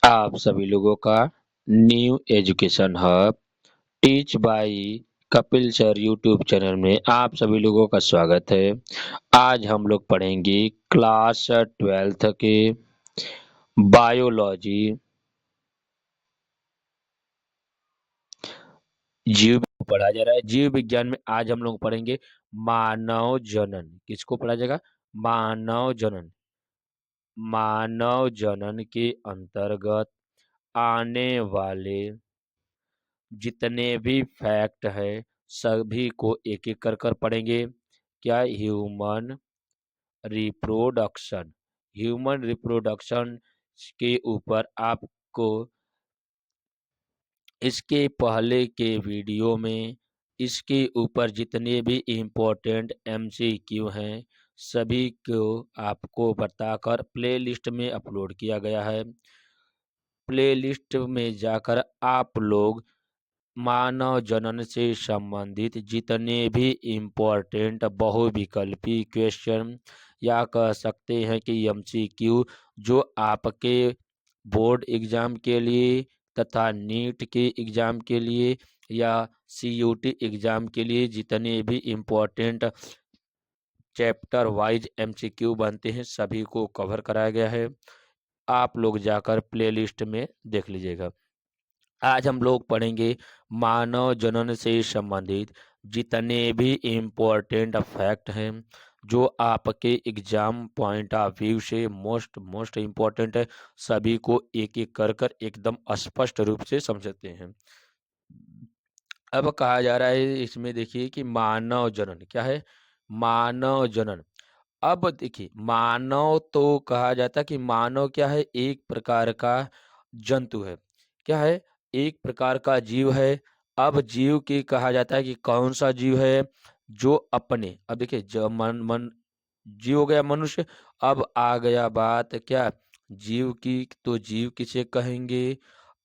आप सभी लोगों का new education hub teach bye Kapil sir YouTube channel में आप सभी लोगों का स्वागत है। आज हम लोग पढ़ेंगे क्लास 12th के बायोलॉजी जीव को पढ़ा जा रहा है। जीव विज्ञान में आज हम लोग पढ़ेंगे मानव जनन। किसको पढ़ा जाएगा? मानव जनन। मानव जनन के अंतर्गत आने वाले जितने भी फैक्ट है सभी को एक एक कर कर पढ़ेंगे। क्या? ह्यूमन रिप्रोडक्शन के ऊपर आपको इसके पहले के वीडियो में इसके ऊपर जितने भी इम्पोर्टेंट एमसीक्यू हैं सभी को आपको बताकर प्लेलिस्ट में अपलोड किया गया है। प्लेलिस्ट में जाकर आप लोग मानव जनन से संबंधित जितने भी इम्पोर्टेंट बहुविकल्पी क्वेश्चन या कह सकते हैं कि एमसीक्यू जो आपके बोर्ड एग्जाम के लिए तथा नीट के एग्जाम के लिए या सीयूटी एग्जाम के लिए जितने भी इम्पोर्टेंट चैप्टर वाइज एमसीक्यू बनते हैं सभी को कवर कराया गया है। आप लोग जाकर प्लेलिस्ट में देख लीजिएगा। आज हम लोग पढ़ेंगे मानव जनन से संबंधित जितने भी इम्पोर्टेंट फैक्ट हैं जो आपके एग्जाम पॉइंट ऑफ व्यू से मोस्ट इम्पोर्टेंट है। सभी को एक एक कर कर एकदम स्पष्ट रूप से समझते हैं। अब कहा जा रहा है इसमें देखिए कि मानव जनन क्या है। मानव जनन। अब देखिए मानव तो कहा जाता है कि मानव क्या है, एक प्रकार का जंतु है। क्या है? एक प्रकार का जीव है। अब जीव की कहा जाता है कि कौन सा जीव है जो अपने, अब देखिए जो मन मन जीव हो गया मनुष्य। अब आ गया बात क्या जीव की, तो जीव किसे कहेंगे?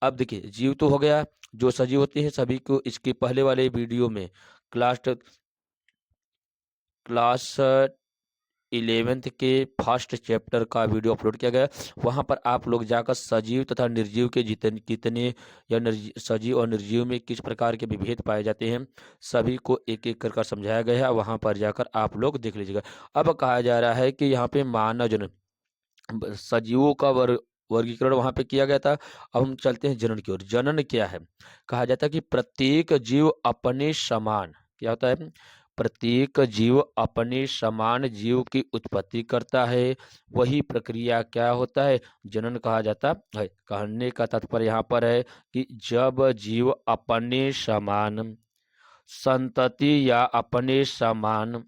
अब देखिए जीव तो हो गया जो सजीव होते हैं सभी को इसके पहले वाले वीडियो में क्लास क्लास 11th के फर्स्ट चैप्टर का वीडियो अपलोड किया गया। वहां पर आप लोग जाकर सजीव तथा निर्जीव के जितने कितने या सजीव और निर्जीव में किस प्रकार के विभेद पाए जाते हैं सभी को एक एक कर समझाया गया है। वहां पर जाकर आप लोग देख लीजिएगा। अब कहा जा रहा है कि यहाँ पे मानव जनन सजीवों का वर्गीकरण वहां पे किया गया था। अब हम चलते हैं जनन की ओर। जनन क्या है? कहा जाता है कि प्रत्येक जीव अपने समान, क्या होता है? प्रत्येक जीव अपने समान जीव की उत्पत्ति करता है। वही प्रक्रिया क्या होता है? जनन कहा जाता है। कहने का तात्पर्य यहाँ पर है कि जब जीव अपने समान संतति या अपने समान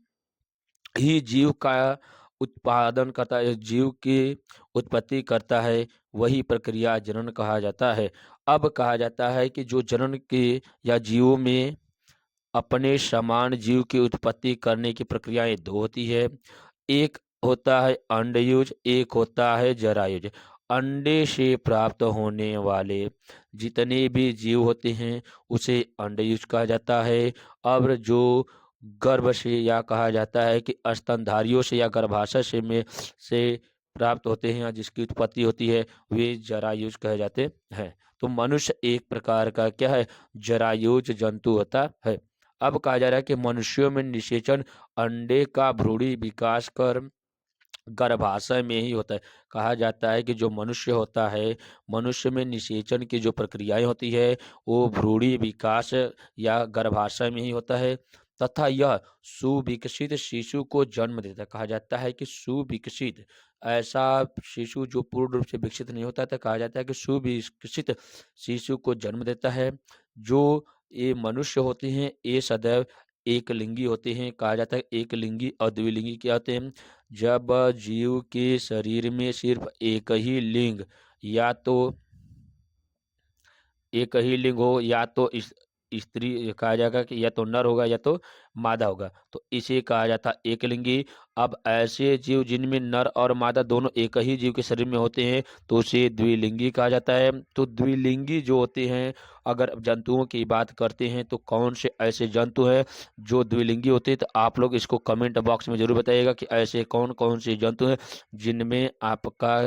ही जीव का उत्पादन करता है, जीव की उत्पत्ति करता है, वही प्रक्रिया जनन कहा जाता है। अब कहा जाता है कि जो जनन के या जीवों में अपने समान जीव की उत्पत्ति करने की प्रक्रियाएं दो होती है। एक होता है अंडयुज, एक होता है जरायुज। अंडे से प्राप्त होने वाले जितने भी जीव होते हैं उसे अंडयुज कहा जाता है। अब जो गर्भ से या कहा जाता है कि स्तनधारियों से या गर्भाशय से प्राप्त होते हैं या जिसकी उत्पत्ति होती है वे जरायुज कहे जाते हैं। तो मनुष्य एक प्रकार का क्या है? जरायुज जंतु होता है। अब कहा जा रहा है कि मनुष्यों में निषेचन अंडे का भ्रूणी विकास कर गर्भाशय में ही होता है। कहा जाता है कि जो मनुष्य होता है मनुष्य में निषेचन की जो प्रक्रियाएं होती है वो भ्रूणी विकास या गर्भाशय में ही होता है तथा यह सुविकसित शिशु को जन्म देता है। कहा जाता है कि सुविकसित ऐसा शिशु जो पूर्ण रूप से विकसित नहीं होता था, कहा जाता है कि सुविकसित शिशु को जन्म देता है। जो ये मनुष्य होते हैं ये सदैव एक लिंगी होते हैं। कहा जाता है एक लिंगी और द्विलिंगी क्या होते हैं? जब जीव के शरीर में सिर्फ या तो एक ही लिंग हो या तो इस स्त्री कहा जाएगा कि या तो नर होगा या तो मादा होगा, तो इसे कहा जाता है एक लिंगी। अब ऐसे जीव जिनमें नर और मादा दोनों एक ही जीव के शरीर में होते हैं तो उसे द्विलिंगी कहा जाता है। तो द्विलिंगी जो होते हैं, अगर जंतुओं की बात करते हैं तो कौन से ऐसे जंतु हैं जो द्विलिंगी होते हैं, तो आप लोग इसको कमेंट बॉक्स में जरूर बताइएगा कि ऐसे कौन कौन से जंतु हैं जिनमें आपका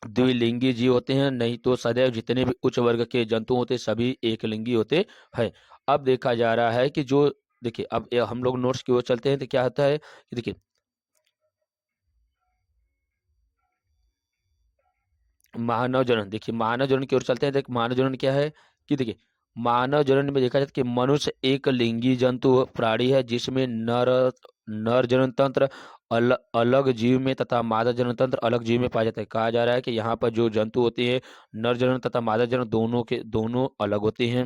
द्विलिंगी जीव होते हैं, नहीं तो सदैव जितने भी उच्च वर्ग के जंतु होते सभी एक लिंगी होते हैं। अब देखा जा रहा है कि जो देखिए, अब हम लोग नोट्स की ओर चलते हैं तो क्या होता है कि देखिए, मानव जनन, देखिए मानव जनन की ओर चलते हैं। देखिए मानव जनन क्या है कि देखिए, मानव जनन में देखा जाता है कि मनुष्य एक लिंगी जंतु प्राणी है जिसमें नर नर जनन तंत्र अलग जीव में तथा मादा जनन तंत्र अलग जीव में पाया जाता है। कहा जा रहा है कि यहाँ पर जो जंतु होते हैं, नर जनन तथा मादा जनन दोनों अलग होते हैं।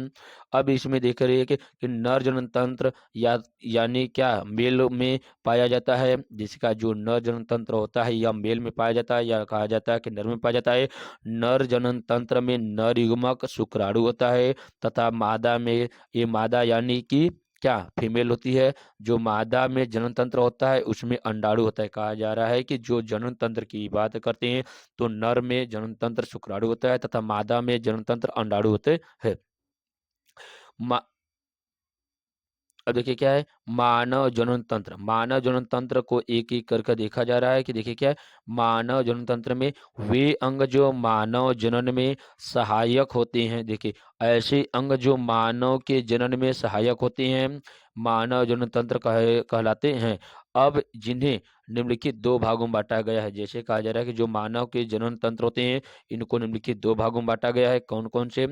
अब इसमें देख रहे हैं कि नर जनन तंत्र यानी क्या मेल में पाया जाता है, जिसका जो नर जनन तंत्र होता है या मेल में पाया जाता है या कहा जाता है कि नर में पाया जाता है। नर जनन तंत्र में नर युग्मक शुक्राणु होता है तथा मादा में ये मादा यानी कि क्या फीमेल होती है। जो मादा में जनन तंत्र होता है उसमें अंडाणु होता है। कहा जा रहा है कि जो जनन तंत्र की बात करते हैं तो नर में जनन तंत्र शुक्राणु होता है तथा मादा में जनन तंत्र अंडाणु होते हैं। अब देखिए क्या है मानव जनन तंत्र। मानव जनन तंत्र को एक एक करके देखा जा रहा है कि देखिए क्या है मानव जनन तंत्र में वे अंग जो मानव जनन में सहायक होते हैं। देखिए ऐसे अंग जो मानव के जनन में सहायक होते हैं मानव जनन तंत्र कहलाते हैं। अब जिन्हें निम्नलिखित दो भागों में बांटा गया है, जैसे कहा जा रहा है कि जो मानव के जनन तंत्र होते हैं इनको निम्नलिखित दो भागों में बांटा गया है। कौन कौन से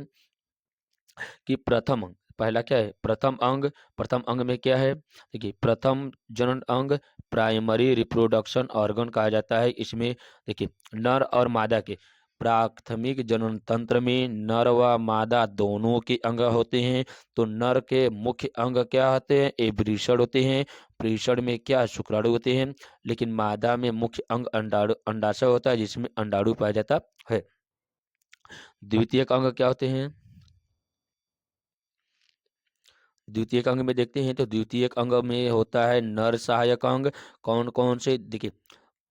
कि प्रथम अंग, पहला क्या है प्रथम अंग। प्रथम अंग में क्या है देखिए, प्रथम जनन अंग प्राइमरी रिप्रोडक्शन ऑर्गन कहा जाता है। इसमें देखिए नर और मादा के प्राथमिक जनन तंत्र में नर व मादा दोनों के अंग होते हैं। तो नर के मुख्य अंग क्या होते हैं, ये वृषण होते हैं। वृषण में क्या शुक्राणु होते हैं। लेकिन मादा में मुख्य अंग अंडाशय होता है जिसमें अंडाणु पाया जाता है। द्वितीयक अंग क्या होते हैं, द्वितीयक अंग में देखते हैं तो द्वितीयक अंग में होता है नर सहायक अंग। कौन कौन से देखिए,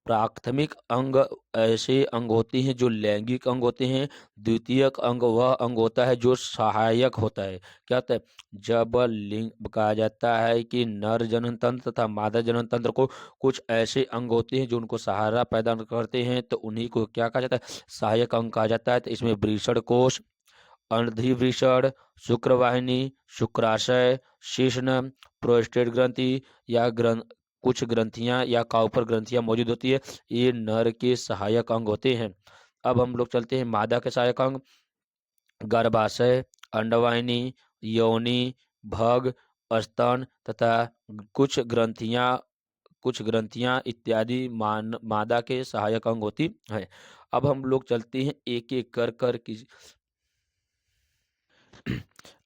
प्राथमिक अंग ऐसे अंग होते हैं जो लैंगिक अंग होते हैं। द्वितीयक अंग वह अंग होता है जो सहायक होता है। क्या होता है, जब लिंग कहा जाता है कि नर जनन तंत्र तथा मादा जनन तंत्र को कुछ ऐसे अंग होते हैं जो उनको सहारा प्रदान करते हैं तो उन्हीं को क्या कहा जाता है, सहायक अंग कहा जाता है। तो इसमें वृषण कोश, अंडीवृषण, शुक्रवाहिनी, शुक्राशय, शीश्न, प्रोस्टेट ग्रंथि या कुछ ग्रंथियां या काउपर ग्रंथियां मौजूद होती है। ये नर के सहायक अंग होते हैं। अब हम लोग चलते हैं मादा के सहायक अंग। गर्भाशय, अंडवाहिनी, योनि, भग, स्तन तथा कुछ ग्रंथियां कुछ ग्रंथियां इत्यादि मादा के सहायक अंग होती है। अब हम लोग चलते हैं एक एक कर कर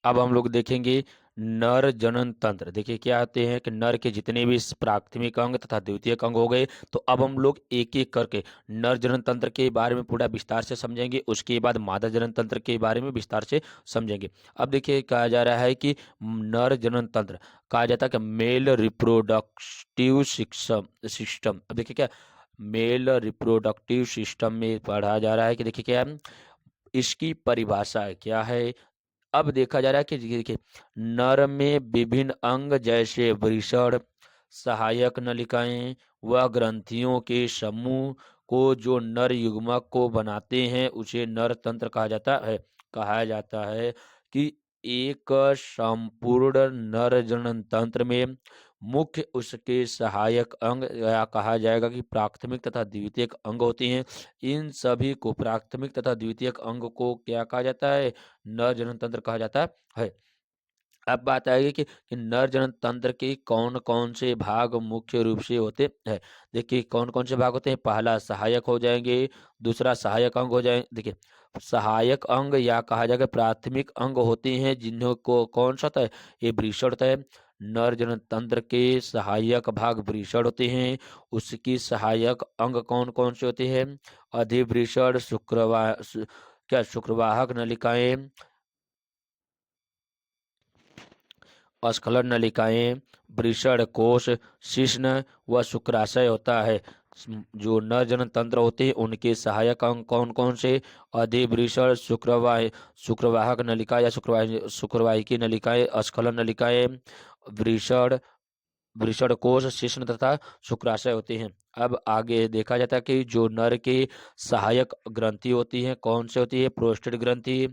अब हम लोग देखेंगे नर जनन तंत्र। देखिए क्या होते हैं कि नर के जितने भी प्राथमिक अंग तथा द्वितीयक अंग हो गए। तो अब हम लोग एक एक करके नर जनन तंत्र के बारे में पूरा विस्तार से समझेंगे, उसके बाद मादा जनन तंत्र के बारे में विस्तार से समझेंगे। अब देखिए कहा जा रहा है कि नर जनन तंत्र कहा जाता है कि मेल रिप्रोडक्टिव सिस्टम। अब देखिए क्या मेल रिप्रोडक्टिव सिस्टम में पढ़ा जा रहा है कि देखिए क्या इसकी परिभाषा क्या है। अब देखा जा रहा है कि देखिए नर में विभिन्न अंग जैसे वृषण, सहायक नलिकाएं व ग्रंथियों के समूह को जो नर युग्मक को बनाते हैं उसे नर तंत्र कहा जाता है। कहा जाता है कि एक संपूर्ण नर जनन तंत्र में मुख्य उसके सहायक अंग या कहा जाएगा कि प्राथमिक तथा द्वितीयक अंग होते हैं। इन सभी को प्राथमिक तथा द्वितीयक अंग को क्या कहा जाता है, नर जनन तंत्र कहा जाता है। अब बात आएगी कि नर जनन तंत्र के कौन कौन से भाग मुख्य रूप से होते हैं। देखिए कौन कौन से भाग होते हैं, पहला सहायक हो जाएंगे, दूसरा सहायक अंग हो जाएंगे। देखिए सहायक अंग या कहा जाएगा प्राथमिक अंग होते हैं जिन्हों को कौन सा होता है, ये वृषण होता है। नर जनन तंत्र के सहायक भाग वृषण होते हैं। उसकी सहायक अंग कौन कौन से होते हैं, अधिवृषण, क्या शुक्रवाहक नलिकाएं, स्खलन नलिकाएं, वृषण कोश, शिश्न व शुक्राशय होता है। जो नर जनन तंत्र होते हैं उनके सहायक अंग कौन कौन से, अधिवृषण, शुक्रवाहक नलिका या शुक्रवाहिकी नलिकाएं, स्खलन नलिकाएं, वृषण वृषण कोश, शिश्न तथा शुक्राशय होते हैं। अब आगे देखा जाता है कि जो नर की सहायक ग्रंथि होती है कौन से होती है? प्रोस्टेट ग्रंथि,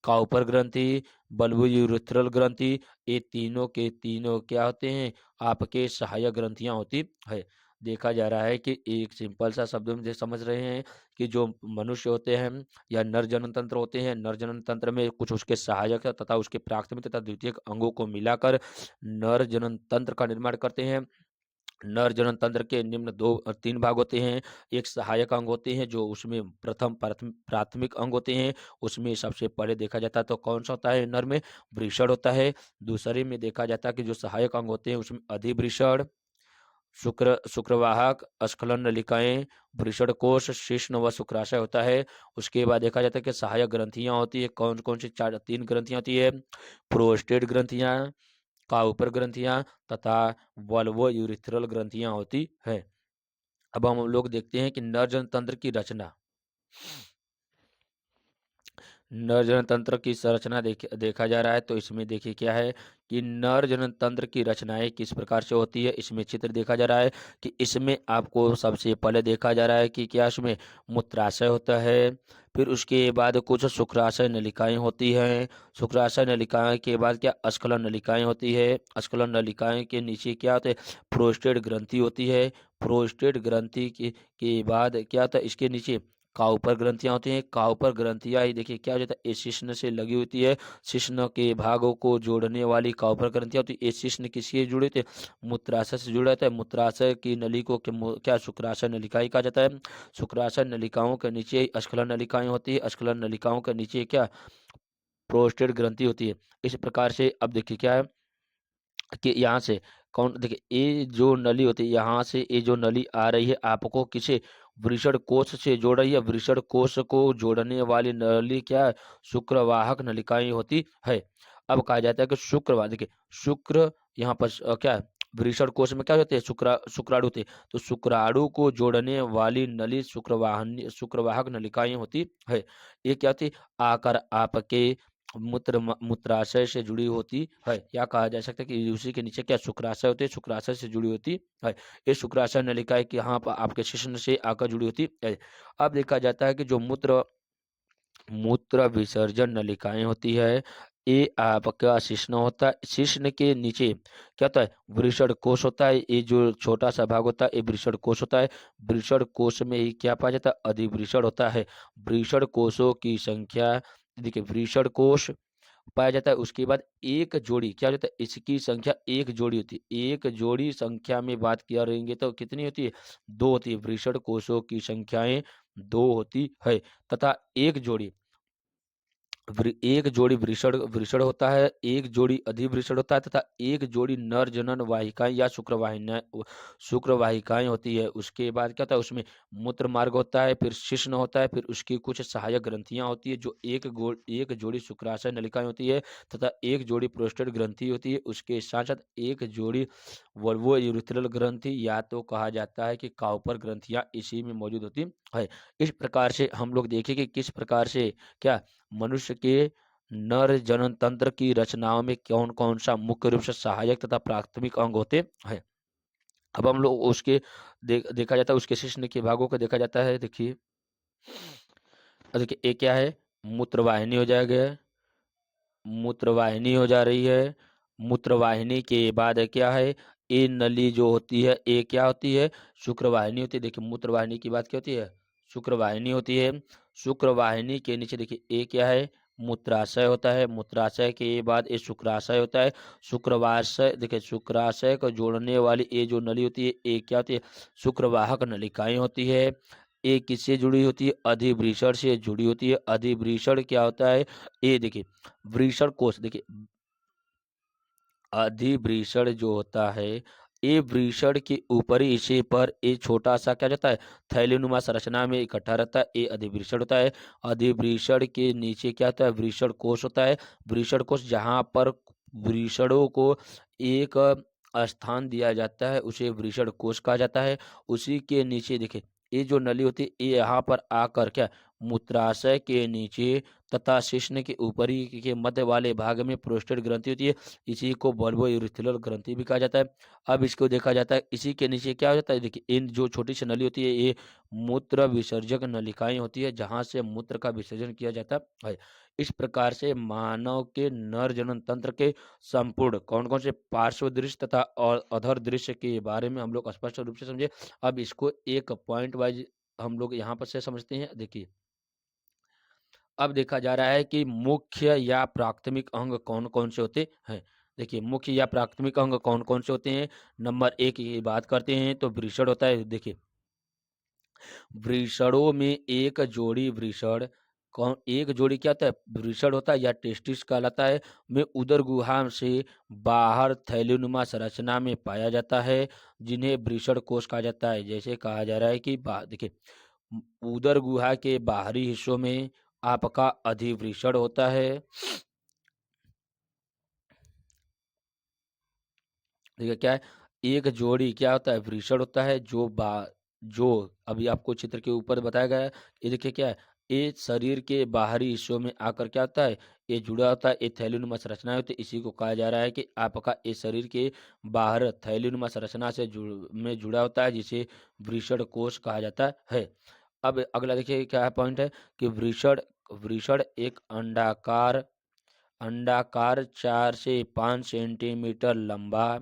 काउपर ग्रंथि, बल्बोयूरेथ्रल ग्रंथि, ये तीनों के तीनों क्या होते हैं? आपके सहायक ग्रंथियां होती है। देखा जा रहा है कि एक सिंपल सा शब्द में समझ रहे हैं कि जो मनुष्य होते हैं या नर जनन तंत्र होते हैं, नर जनन तंत्र में कुछ उसके सहायक तथा उसके प्राथमिक तथा द्वितीयक अंगों को मिलाकर नर जनन तंत्र का निर्माण करते हैं। नर जनन तंत्र के निम्न दो और तीन भाग होते हैं। एक सहायक अंग होते हैं जो उसमें प्रथम प्राथमिक अंग होते हैं। उसमें सबसे पहले देखा जाता है तो कौन सा होता है? नर में वृषण होता है। दूसरे में देखा जाता है कि जो सहायक अंग होते हैं उसमें अधिवृषण, शुक्रवाहक, स्खलन नलिकाएं, वृषण कोश, शिश्न व शुक्राशय होता है। उसके बाद देखा जाता है कि सहायक ग्रंथियां होती है कौन कौन सी? चार तीन ग्रंथियां होती है। प्रोस्टेट ग्रंथियां, काउपर ग्रंथियां तथा वल्वो यूरिथ्रल ग्रंथियां होती है। अब हम लोग देखते हैं कि नरजन तंत्र की रचना। नर जनन तंत्र की संरचना देखा जा रहा है तो इसमें देखिए क्या है कि नर जनन तंत्र की रचनाएं किस प्रकार से होती है। इसमें चित्र देखा जा रहा है कि इसमें आपको सबसे पहले देखा जा रहा है कि क्या इसमें मूत्राशय होता है। फिर उसके बाद कुछ शुक्राशय नलिकाएं होती हैं। शुक्राशय नलिकाएं के बाद क्या? अस्खलन नलिकाएं होती है। अस्खलन नलिकाएं के नीचे क्या होता है? प्रोस्टेट ग्रंथि होती है। प्रोस्टेट ग्रंथि के बाद क्या होता है? इसके नीचे काउपर ग्रंथियां होती हैं। काउपर ग्रंथियां ही देखिए क्या हो जाता है? ए शिश्न से लगी होती है। शिश्न के भागों को जोड़ने वाली काउपर ग्रंथियां होती है। ए शिश्न किससे जुड़े थे? मूत्राशय से जुड़ा रहता है। मूत्राशय की नली को क्या शुक्राशय नलिकाएं कहा जाता है। शुक्राशय नलिकाओं के नीचे स्खलन नलिकाएं होती है। स्खलन नलिकाओं के नीचे क्या? प्रोस्टेट ग्रंथि होती है। इस प्रकार से अब देखिए क्या है कि यहाँ से कौन देखिए ये जो नली होती है यहाँ से ये जो नली आ रही है आपको किसे? वृषण कोश से जोड़ रही है। वृषण कोश को जोड़ने वाली नली क्या है? शुक्रवाहक नलिकाएं होती है। अब कहा जाता है कि शुक्रवाह देखिए शुक्र यहाँ पर क्या है? वृषण कोश में क्या होते हैं? शुक्राणु होते हैं। तो शुक्राणु को जोड़ने वाली नली शुक्रवाहक नलिकाएं होती है। ये क्या होती? आकर आपके मूत्राशय से जुड़ी होती है। या कहा जा सकता है कि उसी के नीचे क्या शुक्राशय होती है? शुक्राशय से जुड़ी होती है। ये शुक्राशय नलिकाएं कि यहाँ पर आपके शिश्न से आकर जुड़ी होती है। अब देखा जाता है कि जो मूत्र मूत्र विसर्जन नलिकाएं होती है ये आपका शिश्न होता है। शिश्न के नीचे क्या होता है? वृषण कोश होता है। ये जो छोटा सा भाग होता है ये वृषण कोश होता है। वृषण कोश में ही क्या पाया जाता है? अधिवृषण होता है। वृषण कोशों की संख्या देखिए वृषण कोश पाया जाता है। उसके बाद एक जोड़ी क्या हो जाता है? इसकी संख्या एक जोड़ी होती है। एक जोड़ी संख्या में बात किया रहेंगे तो कितनी होती है? दो होती है। वृषण कोशों की संख्याएं दो होती है तथा एक जोड़ी वृषण वृषण होता है। एक जोड़ी अधिवृषण होता है तथा एक जोड़ी नर जनन वाहिकाएं या शुक्रवाहिकाएं होती है। उसके बाद क्या होता है? उसमें मूत्र मार्ग होता है। फिर शिश्न होता है। फिर उसकी कुछ सहायक ग्रंथियां होती है जो एक जोड़ी शुक्राशय नलिकाएं होती है तथा एक जोड़ी प्रोस्टेट ग्रंथि होती है। उसके साथ साथ एक जोड़ी वल्वो यूरिथ्रल ग्रंथि या तो कहा जाता है कि काउपर ग्रंथियां इसी में मौजूद होती है। इस प्रकार से हम लोग देखें कि किस प्रकार से क्या मनुष्य के नर जनन तंत्र की रचनाओं में कौन कौन सा मुख्य रूप से सहायक तथा प्राथमिक अंग होते हैं। अब हम लोग उसके देखा जाता है उसके शिश्न के भागों को देखा जाता है। देखिए देखिए ये क्या है? मूत्रवाहिनी हो जाएगा। मूत्रवाहिनी हो जा रही है। मूत्रवाहिनी के बाद क्या है? ये नली जो होती है ये क्या होती है? शुक्रवाहिनी होती है। देखिए मूत्रवाहिनी की बात क्या होती है? शुक्रवाहिनी होती है। शुक्रवाहिनी के नीचे देखिए ये क्या है? मूत्राशय होता है। मूत्राशय के बाद ये शुक्राशय होता है। शुक्रवाशय देखिए शुक्राशय को जोड़ने वाली ये जो नली होती है ये क्या होती है? शुक्रवाहक नलिकाएं होती है। ये किससे जुड़ी होती है? अधिवृषण से जुड़ी होती है। अधिवृषण क्या होता है? ये देखिए वृषण कोश देखिए अधिवृषण जो होता है ये वृषण के ऊपरी हिस्से पर एक छोटा सा क्या जाता है? थैलीनुमा संरचना में इकट्ठा रहता है। ये अधिवृषण होता है। अधिवृषण के नीचे क्या होता है? वृषण कोश होता है। वृषण कोश जहाँ पर वृषणों को एक स्थान दिया जाता है उसे वृषण कोश कहा जाता है। उसी के नीचे देखिए ये जो नली होती है ये यहाँ पर आकर क्या मूत्राशय के नीचे तथा शिश्न के ऊपरी के मध्य वाले भाग में प्रोस्टेट ग्रंथि होती है। इसी को बल्बो यूरिथ्रल ग्रंथि भी कहा जाता है। अब इसको देखा जाता है, इसी के नीचे क्या हो जाता है, देखिए इन जो छोटी सी नली होती है ये मूत्र विसर्जक नलिकाएं होती है, जहां से मूत्र का विसर्जन किया जाता है। इस प्रकार से मानव के नर जनन तंत्र के संपूर्ण कौन कौन से पार्श्व दृश्य तथा और अधर दृश्य के बारे में हम लोग स्पष्ट रूप से समझे। अब इसको एक पॉइंट वाइज हम लोग यहाँ पर से समझते हैं। देखिए अब देखा जा रहा है कि मुख्य या प्राथमिक अंग कौन कौन से होते हैं। देखिए मुख्य या प्राथमिक अंग कौन कौन से होते हैं। नंबर एक की बात करते हैं तो वृषण होता है। देखिए वृषणों में एक जोड़ी वृषण कौन, एक जोड़ी क्या होता है, वृषण होता है या टेस्टिस कहलाता है, में उदर गुहा से बाहर थैलीनुमा संरचना में पाया जाता है, जिन्हें वृषण कोष कहा जाता है। जैसे कहा जा रहा है कि देखिए उदर गुहा के बाहरी हिस्सों में आपका अधिवृषण होता है। देखिए क्या है, एक जोड़ी क्या होता है, वृषण होता है जो अभी आपको चित्र के ऊपर बताया गया है। ये देखिए क्या है, ये शरीर के बाहरी हिस्सों में आकर क्या होता है, ये जुड़ा होता है, ये थैलीनुमा संरचना होती है। इसी को कहा जा रहा है कि आपका ये शरीर के बाहर थैलीनुमा संरचना से जुड़ा होता है, जिसे वृषण कोष कहा जाता है। अब अगला देखिए क्या है पॉइंट है कि वृषण वृषण एक अंडाकार अंडाकार 4 से 5 सेंटीमीटर लंबा,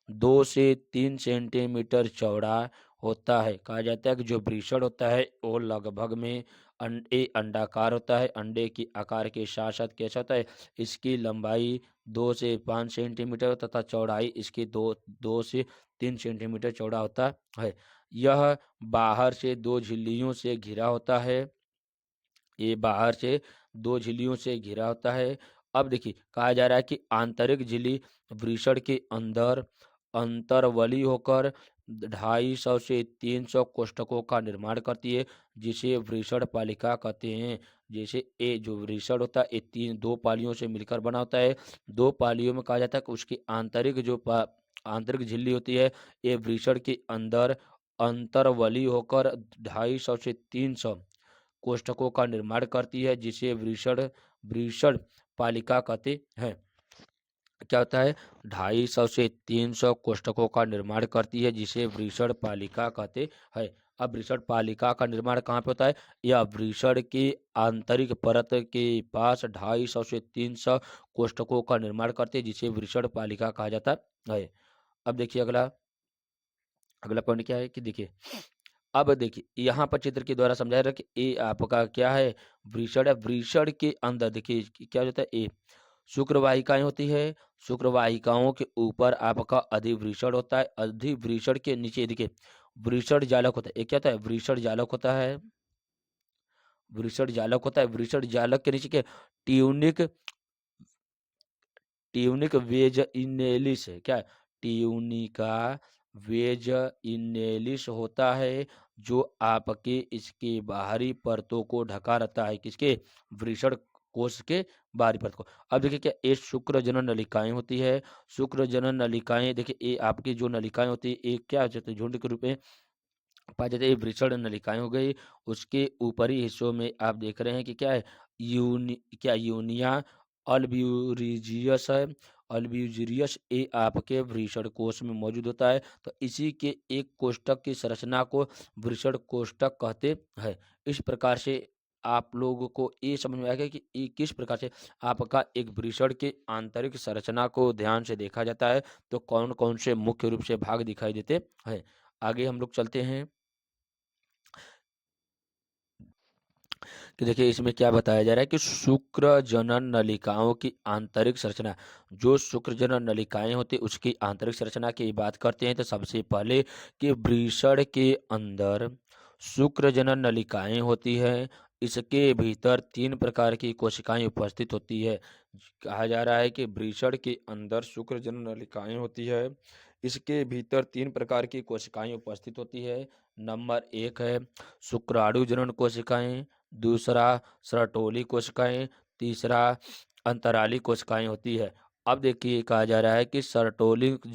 2 से 3 सेंटीमीटर चौड़ा होता है। कहा जाता है कि जो वृषण होता है वो लगभग में अंडे अंडाकार होता है। अंडे की आकार के साथ साथ कैसा होता है, इसकी लंबाई 2 से 5 सेंटीमीटर तथा चौड़ाई इसकी 2 से 3 सेंटीमीटर चौड़ा होता है। यह बाहर से 2 झिल्लियों से घिरा होता है। ये बाहर से 2 झिल्लियों से घिरा होता है। अब देखिए कहा जा रहा है कि आंतरिक झिल्ली वृषण के अंदर अंतर्वली होकर 250 से 300 कोष्ठकों का निर्माण करती है, जिसे वृषण पालिका कहते हैं। जैसे ये जो वृषण होता है ये दो पालियों से मिलकर बना होता है। दो पालियों में कहा जाता है कि उसकी आंतरिक आंतरिक झिल्ली होती है, ये वृषण के अंदर अंतर्वली होकर 250 से 300 कोष्ठकों का निर्माण करती है, जिसे वृषण वृषण पालिका कहते हैं। क्या होता है, 250 से 300 कोष्ठकों का निर्माण करती है, जिसे वृषण पालिका कहते हैं। अब वृषण पालिका का निर्माण कहाँ पे होता है, यह वृषण की आंतरिक परत के पास 250 से 300 कोष्ठकों का निर्माण करती है, जिसे वृषण पालिका कहा जाता है। अब देखिए अगला अगला पॉइंट क्या है कि देखिए अब देखिए यहाँ पर चित्र के द्वारा समझाया रहा कि ए आपका क्या है, वृषण है। वृषण के अंदर देखिए क्या होता है, ए शुक्रवाहिकाएं होती है। शुक्रवाहिकाओं के ऊपर आपका अधिवृषण होता है। अधिवृषण के नीचे देखिए वृषण जालक होता है। एक क्या होता है, वृषण जालक होता है। वृषण जालक होता है। वृषण जालक के नीचे क्या, ट्यूनिक ट्यूनिक वेज इनेलिस है। क्या है, ट्यूनिका वेज इनेलिस होता है, जो आपके इसके बाहरी परतों को ढका रहता है। किसके, वृषण कोष के बाहरी परत को। अब देखिए क्या, ये शुक्र जनन नलिकाएं होती है। शुक्र जनन नलिकाएं देखिए ये आपकी जो नलिकाएं होती है एक क्या हो जाती है, झुंड के रूप में पाए जाते हैं। ये वृषण नलिकाएं हो गई। उसके ऊपरी हिस्सों में आप देख रहे हैं कि क्या है, यूनिया अल्ब्यूरिजियस है। अल्ब्यूजिरियस ये आपके वृषण कोष में मौजूद होता है। तो इसी के एक कोष्ठक की संरचना को वृषण कोष्ठक कहते हैं। इस प्रकार से आप लोगों को ये समझ में आ गया कि ये किस प्रकार से आपका एक वृषण के आंतरिक संरचना को ध्यान से देखा जाता है, तो कौन कौन से मुख्य रूप से भाग दिखाई देते हैं। आगे हम लोग चलते हैं कि देखिए इसमें क्या बताया जा रहा है कि शुक्र जनन नलिकाओं की आंतरिक संरचना। जो शुक्र जनन नलिकाएं होती है उसकी आंतरिक संरचना की बात करते हैं तो सबसे पहले कि वृषण के अंदर शुक्र जनन नलिकाएं होती है। इसके भीतर 3 प्रकार की कोशिकाएं उपस्थित होती है। कहा जा रहा है कि वृषण के अंदर शुक्र जनन नलिकाएं होती है। इसके भीतर 3 प्रकार की कोशिकाएं उपस्थित होती है। नंबर 1 है शुक्राणु जनन कोशिकाएं, दूसरा सर्टोली कोशिकाएं, तीसरा अंतराली कोशिकाएं होती है। अब देखिए कहा जा रहा है कि सर्टोलिक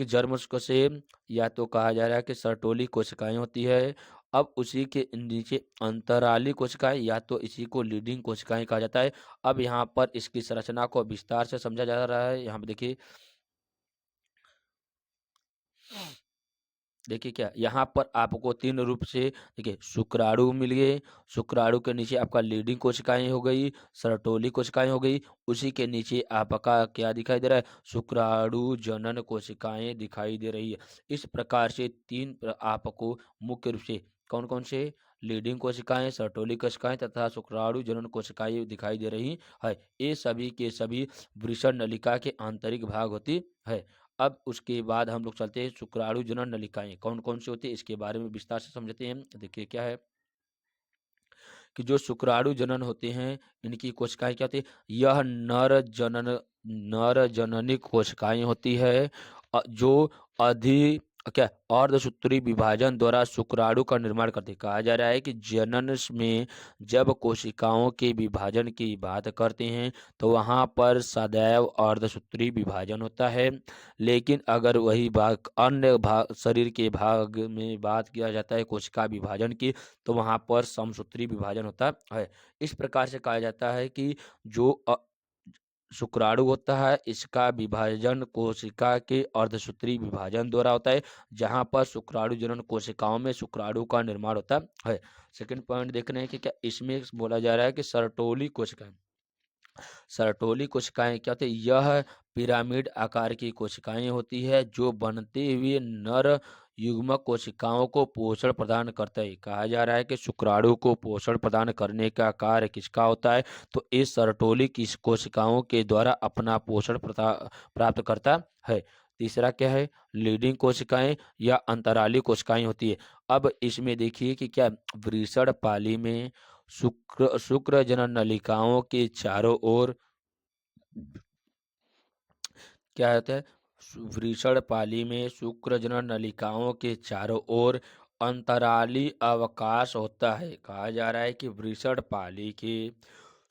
जर्म से या तो कहा जा रहा है कि सर्टोली कोशिकाएं होती है अब उसी के नीचे अंतराली कोशिकाएं या तो इसी को लीडिंग कोशिकाएं कहा जाता है। अब यहाँ पर इसकी संरचना को विस्तार से समझा जा रहा है। यहाँ पे देखिए, देखिए क्या यहाँ पर आपको तीन रूप से देखिए शुक्राणु मिल गए। शुक्राणु के नीचे आपका लीडिंग कोशिकाएं हो गई, सरटोली कोशिकाएं हो गई, उसी के नीचे आपका क्या दिखाई दे रहा है, शुक्राणु जनन कोशिकाएं दिखाई दे रही है। इस प्रकार से आपको मुख्य रूप से कौन कौन से लीडिंग कोशिकाएं, सरटोली कोशिकाएं तथा शुक्राणु जनन कोशिकाएं दिखाई दे रही है। ये सभी के सभी वृषण नलिका के आंतरिक भाग होती है। अब उसके बाद हम लोग चलते हैं शुक्राणु जनन नलिकाएं कौन कौन सी होती है, इसके बारे में विस्तार से समझते हैं। देखिए क्या है कि जो शुक्राणु जनन होते हैं, इनकी कोशिकाएं क्या होती है, यह नर जननी कोशिकाएं होती है, जो अधि क्या अर्धसूत्री विभाजन द्वारा शुक्राणु का निर्माण करती है। कहा जा रहा है कि जनन में जब कोशिकाओं के विभाजन की बात करते हैं तो वहां पर सदैव अर्धसूत्री विभाजन होता है, लेकिन अगर वही भाग अन्य भाग शरीर के भाग में बात किया जाता है कोशिका विभाजन की, तो वहां पर समसूत्री विभाजन होता है। इस प्रकार से कहा जाता है कि जो शुक्राणु होता है, इसका विभाजन कोशिका के अर्धसूत्री विभाजन द्वारा होता है, जहां पर शुक्राणु जनन कोशिकाओं में शुक्राणु का निर्माण होता है। सेकंड पॉइंट देखने हैं कि क्या इसमें बोला जा रहा है कि सरटोली कोशिकाएं, सरटोली कोशिकाएं क्या होती है, यह पिरामिड आकार की कोशिकाएं होती है जो बनते हुए नर युग्मक कोशिकाओं को पोषण प्रदान करता है। कहा जा रहा है कि शुक्राणु को पोषण प्रदान करने का कार्य किसका होता है, तो इस सरटोली की कोशिकाओं के द्वारा अपना पोषण प्राप्त करता है। तीसरा क्या है, लीडिंग कोशिकाएं या अंतराली कोशिकाएं होती है। अब इसमें देखिए कि क्या वृषण पाली में शुक्र जनन नलिकाओं के चारों ओर क्या होता है, वृषण पाली में शुक्र जनन नलिकाओं के चारों ओर अंतराली अवकाश होता है। कहा जा रहा है कि वृषण पाली के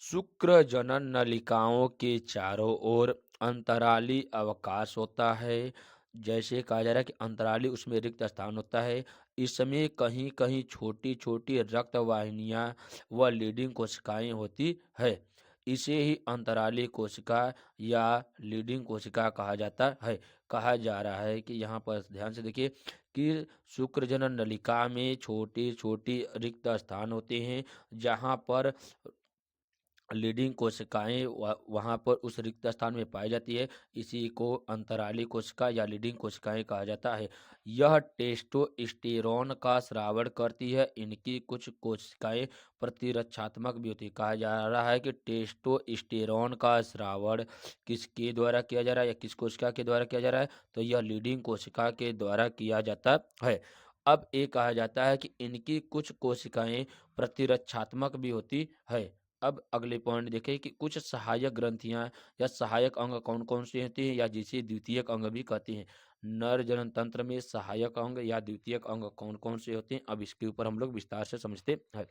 शुक्र जनन नलिकाओं के चारों ओर अंतराली अवकाश होता है। जैसे कहा जा रहा है कि अंतराली उसमें रिक्त स्थान होता है। इसमें कहीं कहीं छोटी छोटी रक्त वाहिनियां व लीडिंग कोशिकाएं होती है। इसे ही अंतराली कोशिका या लीडिंग कोशिका कहा जाता है। कहा जा रहा है कि यहाँ पर ध्यान से देखिए कि शुक्र जनन नलिका में छोटी छोटी रिक्त स्थान होते हैं, जहाँ पर लीडिंग कोशिकाएं वहां पर उस रिक्त स्थान में पाई जाती है। इसी को अंतराली कोशिका या लीडिंग कोशिकाएं कहा जाता है। यह टेस्टोस्टेरोन का स्रावन करती है। इनकी कुछ कोशिकाएं प्रतिरक्षात्मक भी होती है। कहा जा रहा है कि टेस्टोस्टेरोन का स्रावन किसके द्वारा किया जा रहा है या किस कोशिका के द्वारा किया जा रहा है, तो यह लीडिंग कोशिका के द्वारा किया जाता है। अब ये कहा जाता है कि इनकी कुछ कोशिकाएं प्रतिरक्षात्मक भी होती है। अब अगले पॉइंट देखें कि कुछ सहायक ग्रंथियां या सहायक अंग कौन कौन से होते हैं या जिसे द्वितीयक अंग भी कहते हैं। नर जनन तंत्र में सहायक अंग या द्वितीयक अंग कौन कौन से होते हैं, अब इसके ऊपर हम लोग विस्तार से समझते हैं।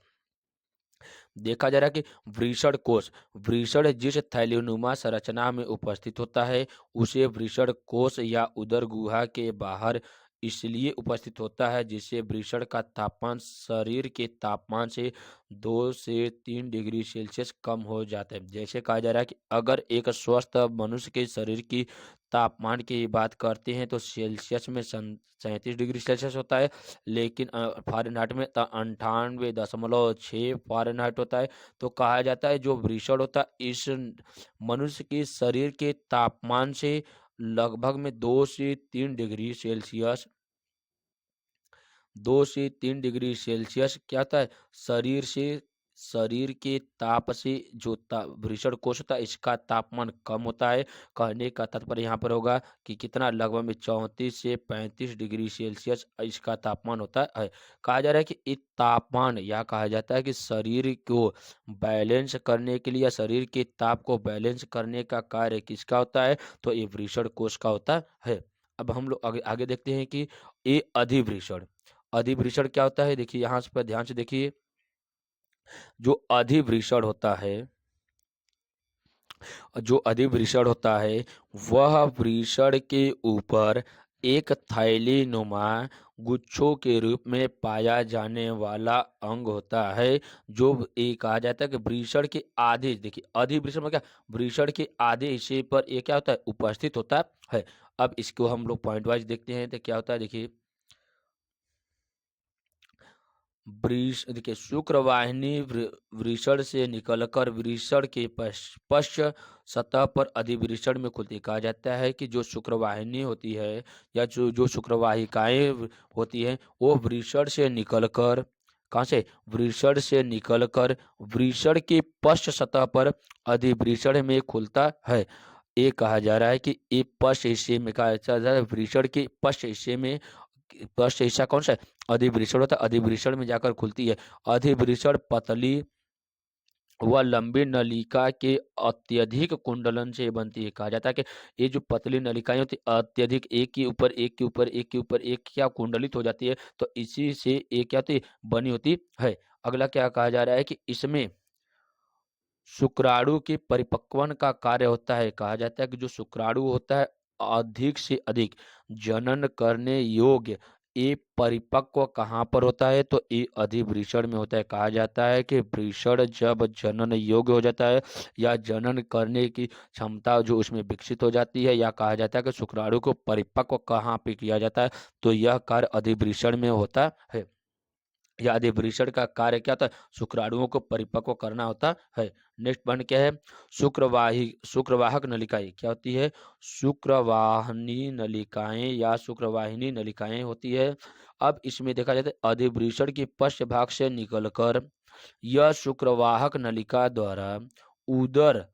देखा जा रहा है कि वृषण कोश, वृषण जिस थैलीनुमा संरचना में उपस्थित होता है उसे वृषण कोश या उदर गुहा के बाहर इसलिए उपस्थित होता है जिससे वृषण का तापमान शरीर के तापमान से 2 से 3 डिग्री सेल्सियस कम हो जाता है। जैसे कहा जा रहा है कि अगर एक स्वस्थ मनुष्य के शरीर की तापमान की बात करते हैं तो सेल्सियस में 37 डिग्री सेल्सियस होता है, लेकिन फ़ारेनहाइट में 98.6 फ़ारेनहाइट होता है। तो कहा जाता है जो वृषण होता है इस मनुष्य के शरीर के तापमान से लगभग में 2 से 3 डिग्री सेल्सियस क्या होता है, शरीर के ताप से जो वृषण कोश होता है इसका तापमान कम होता है। कहने का तात्पर्य यहाँ पर होगा कि कितना, लगभग में 34 से 35 डिग्री सेल्सियस इसका तापमान होता है। कहा जा रहा है कि इस तापमान या कहा जाता है कि शरीर को बैलेंस करने के लिए या शरीर के ताप को बैलेंस करने का कार्य किसका होता है, तो ये वृषण कोश का होता है। अब हम लोग आगे आगे देखते हैं कि ये अधिवृषण, अधिवृषण क्या होता है। देखिए यहाँ पर ध्यान से देखिए, जो अधिवृषण होता है, जो अधिवृषण होता है वह वृषण के ऊपर एक थैली नुमा गुच्छों के रूप में पाया जाने वाला अंग होता है, जो ये कहा जाता है कि वृषण के आधे, देखिए अधिवृषण में क्या, वृषण के आधे हिस्से पर ये क्या होता है, उपस्थित होता है। अब इसको हम लोग पॉइंट वाइज देखते हैं तो क्या होता है, देखिए वृष देखिए शुक्रवाहिनी वृषण से निकलकर वृषण के पश्च सतह पर अधिवृषण में खुलती है। कहा जाता है कि जो शुक्रवाहिनी होती है या जो जो शुक्रवाहिकाएं होती हैं वो वृषण से निकलकर, कहाँ से, वृषण से निकलकर वृषण के पश्च सतह पर अधिवृषण में खुलता है। ये कहा जा रहा है कि ये पश्च हिस्से में, कहा जा रहा है वृषण के पश्च हिस्से में, पश्च हिस्सा कौन सा है, अधिवृषण होता है, अधिवृषण में जाकर खुलती है। अधिवृषण पतली व लंबी नलिका के अत्यधिक कुंडलन से बनती है। कहा जाता है कि ये जो पतली नलिकाएं होती है अत्यधिक एक के ऊपर एक के ऊपर एक के ऊपर एक क्या कुंडलित हो जाती है, तो इसी से एक क्या होती है, बनी होती है। अगला क्या कहा जा रहा है कि इसमें शुक्राणु के परिपक्वन का कार्य होता है। कहा जाता है कि जो शुक्राणु होता है अधिक से अधिक जनन करने योग्य, ये परिपक्व कहाँ पर होता है, तो ये अधिवृषण में होता है। कहा जाता है कि वृषण जब जनन योग्य हो जाता है या जनन करने की क्षमता जो उसमें विकसित हो जाती है, या कहा जाता है कि शुक्राणु को परिपक्व कहाँ पे किया जाता है, तो यह कार्य अधिवृषण में होता है। या अधिवृषण का कार्य क्या होता है, शुक्राणुओं को परिपक्व करना होता है। नेक्स्ट पॉइंट क्या है, शुक्रवाहक नलिकाएं क्या होती है, शुक्रवाहिनी नलिकाएं या शुक्रवाहिनी नलिकाएं होती है। अब इसमें देखा जाता है अधिवृषण के पश्च भाग से निकलकर यह शुक्रवाहक नलिका द्वारा उदर,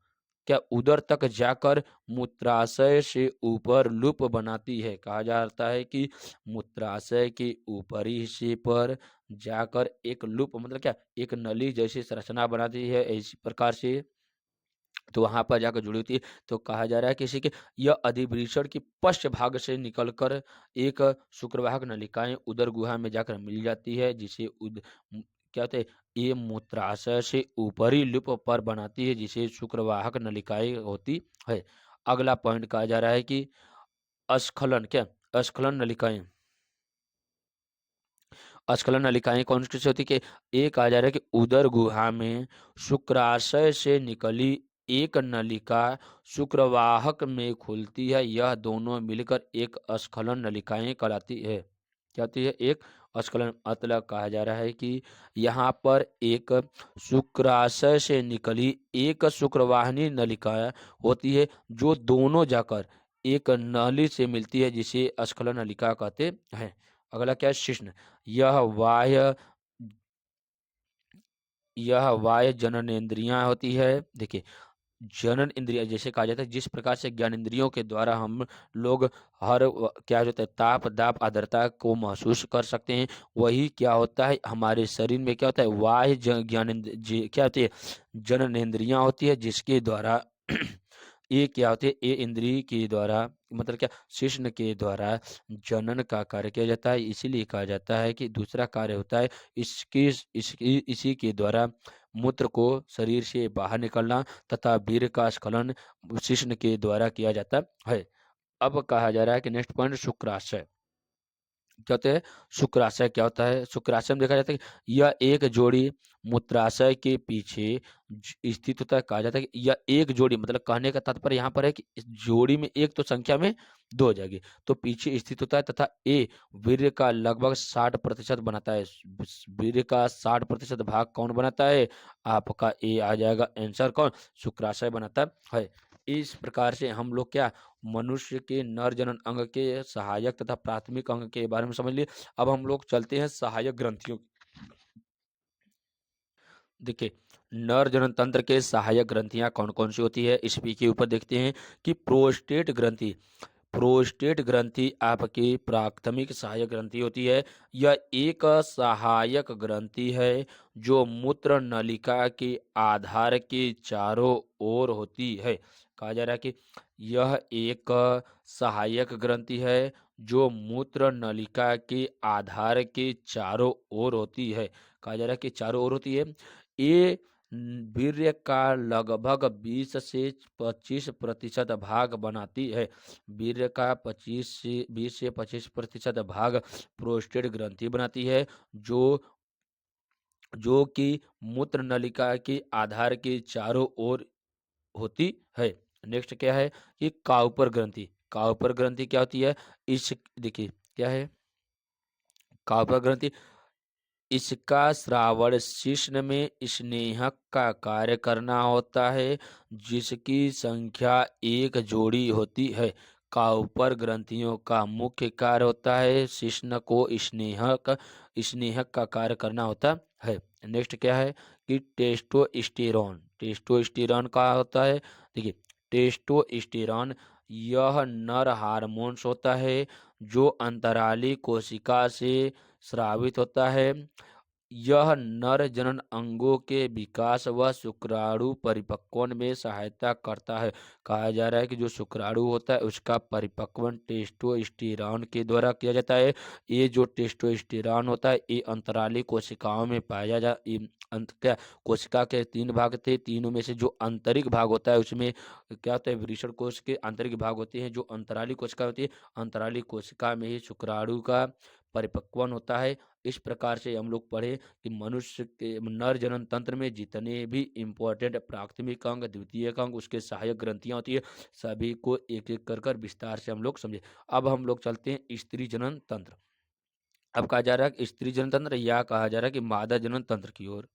क्या उदर तक जाकर मूत्राशय से ऊपर लूप बनाती है। कहा जाता है कि मूत्राशय के ऊपरी हिस्से पर जाकर एक लूप, मतलब क्या, एक नली जैसी संरचना बनाती है इसी प्रकार से, तो वहां पर जाकर जुड़ी होती है। तो कहा जा रहा है किसी के यह अधिवृषण की पश्च भाग से निकलकर एक शुक्रवाहक नलिकाएं उदर गुहा में जाकर मिल जाती है, जिसे क्या होते हैं, ये मूत्राशय से ऊपरी लूप पर बनाती है, जिसे शुक्रवाहक नलिकाएं होती है। अगला पॉइंट कहा जा रहा है कि अस्खलन, क्या, अस्खलन नलिकाएं, अस्खलन नलिकाएं कौन सी होती है कि एक कहा जा रहा है कि उदर गुहा में शुक्राशय से निकली एक नलिका शुक्रवाहक में खुलती है, यह दोनों मिलकर एक अस्खलन नलिकाएं कहलाती है। क्या होती है, एक अस्खलन, मतलब कहा जा रहा है कि यहाँ पर एक शुक्राशय से निकली एक शुक्रवाहिनी नलिका होती है, जो दोनों जाकर एक नली से मिलती है, जिसे अस्खलन नलिका कहते हैं। अगला क्या है, शिश्न, यह बाह्य, यह बाह्य जननेंद्रियां होती है। देखिए जनन इंद्रिया, जैसे कहा जाता है जिस प्रकार से ज्ञान इंद्रियों के द्वारा हम लोग क्या होता है, ताप दाप आर्द्रता को महसूस कर सकते हैं, वही क्या होता है हमारे शरीर में क्या होता है, बाह्य क्या होती है, जननेंद्रियां होती है, जिसके द्वारा ये क्या होती है, ये इंद्रिय के द्वारा, मतलब क्या, शिश्न के द्वारा जनन का कार्य किया जाता है। इसीलिए कहा जाता है कि दूसरा कार्य होता है इसी के द्वारा मूत्र को शरीर से बाहर निकलना तथा वीर्य का स्खलन शिश्न के द्वारा किया जाता है। अब कहा जा रहा है कि नेक्स्ट पॉइंट शुक्राशय क्या होता है, शुक्राशय क्या होता है, शुक्राशय में देखा जाता है कि यह एक जोड़ी मूत्राशय के पीछे स्थित होता है। कहा जाता है कि यह एक जोड़ी, मतलब कहने का तात्पर्य यहाँ पर है कि इस जोड़ी में एक तो संख्या में दो हो जाएगी, तो पीछे स्थित होता है, तथा ए वीर्य का लगभग 60% बनाता है। वीर्य का 60% भाग कौन बनाता है, आपका ए आ जाएगा आंसर, कौन, शुक्राशय बनाता है। इस प्रकार से हम लोग क्या, मनुष्य के नर जनन अंग के सहायक तथा प्राथमिक अंग के बारे में समझ लिए। अब हम लोग चलते हैं सहायक ग्रंथियों। देखिए नर जनन तंत्र के सहायक ग्रंथियां कौन कौन सी होती है, इस पी के ऊपर देखते हैं कि प्रोस्टेट ग्रंथि, प्रोस्टेट ग्रंथि आपकी प्राथमिक सहायक ग्रंथि होती है। यह एक सहायक ग्रंथि है जो मूत्र नलिका के आधार के चारों ओर होती है। कहा जा रहा है कि यह एक सहायक ग्रंथि है जो मूत्र नलिका के आधार के चारों ओर होती है। कहा जा रहा है कि चारों ओर होती है। ये वीर्य का लगभग 20 से 25% भाग बनाती है। वीर्य का 20 से 25% भाग प्रोस्टेट ग्रंथि बनाती है, जो जो कि मूत्र नलिका के आधार के चारों ओर होती है। नेक्स्ट क्या है कि काउपर ग्रंथि। काउपर ग्रंथि क्या होती है? इस देखिए क्या है काउपर ग्रंथि। इसका श्रावण शिश्न में स्नेहक का कार्य करना होता है, जिसकी संख्या एक जोड़ी होती है। काउपर ग्रंथियों का मुख्य कार्य होता है शिश्न को स्नेहक स्नेहक का कार्य करना होता है। नेक्स्ट क्या है कि टेस्टोस्टेरोन। टेस्टोस्टेरोन का होता है, देखिए टेस्टोस्टेरोन यह नर हार्मोन्स होता है जो अंतराली कोशिका से स्रावित होता है। यह नर जनन अंगों के विकास व शुक्राणु परिपक्वन में सहायता करता है। कहा जा रहा है कि जो शुक्राणु होता है उसका परिपक्वन टेस्टोस्टेरोन के द्वारा किया जाता है। ये जो टेस्टोस्टेरोन होता है ये अंतराली कोशिकाओं में पाया जा ये क्या कोशिका के 3 भाग थे, तीनों में से जो आंतरिक भाग होता है उसमें क्या होता है वृषण कोश के आंतरिक भाग होते हैं, जो अंतराली कोशिका होती है अंतराली कोशिका में ही शुक्राणु का परिपक्वन होता है। इस प्रकार से हम लोग पढ़े कि मनुष्य के नर जनन तंत्र में जितने भी इम्पोर्टेंट प्राथमिक अंग द्वितीयक अंग उसके सहायक ग्रंथियां होती है सभी को एक एक कर विस्तार से हम लोग समझे। अब हम लोग चलते हैं स्त्री जनन तंत्र। अब कहा जा रहा है कि स्त्री जनन तंत्र या कहा जा रहा है कि मादा जनन तंत्र की ओर।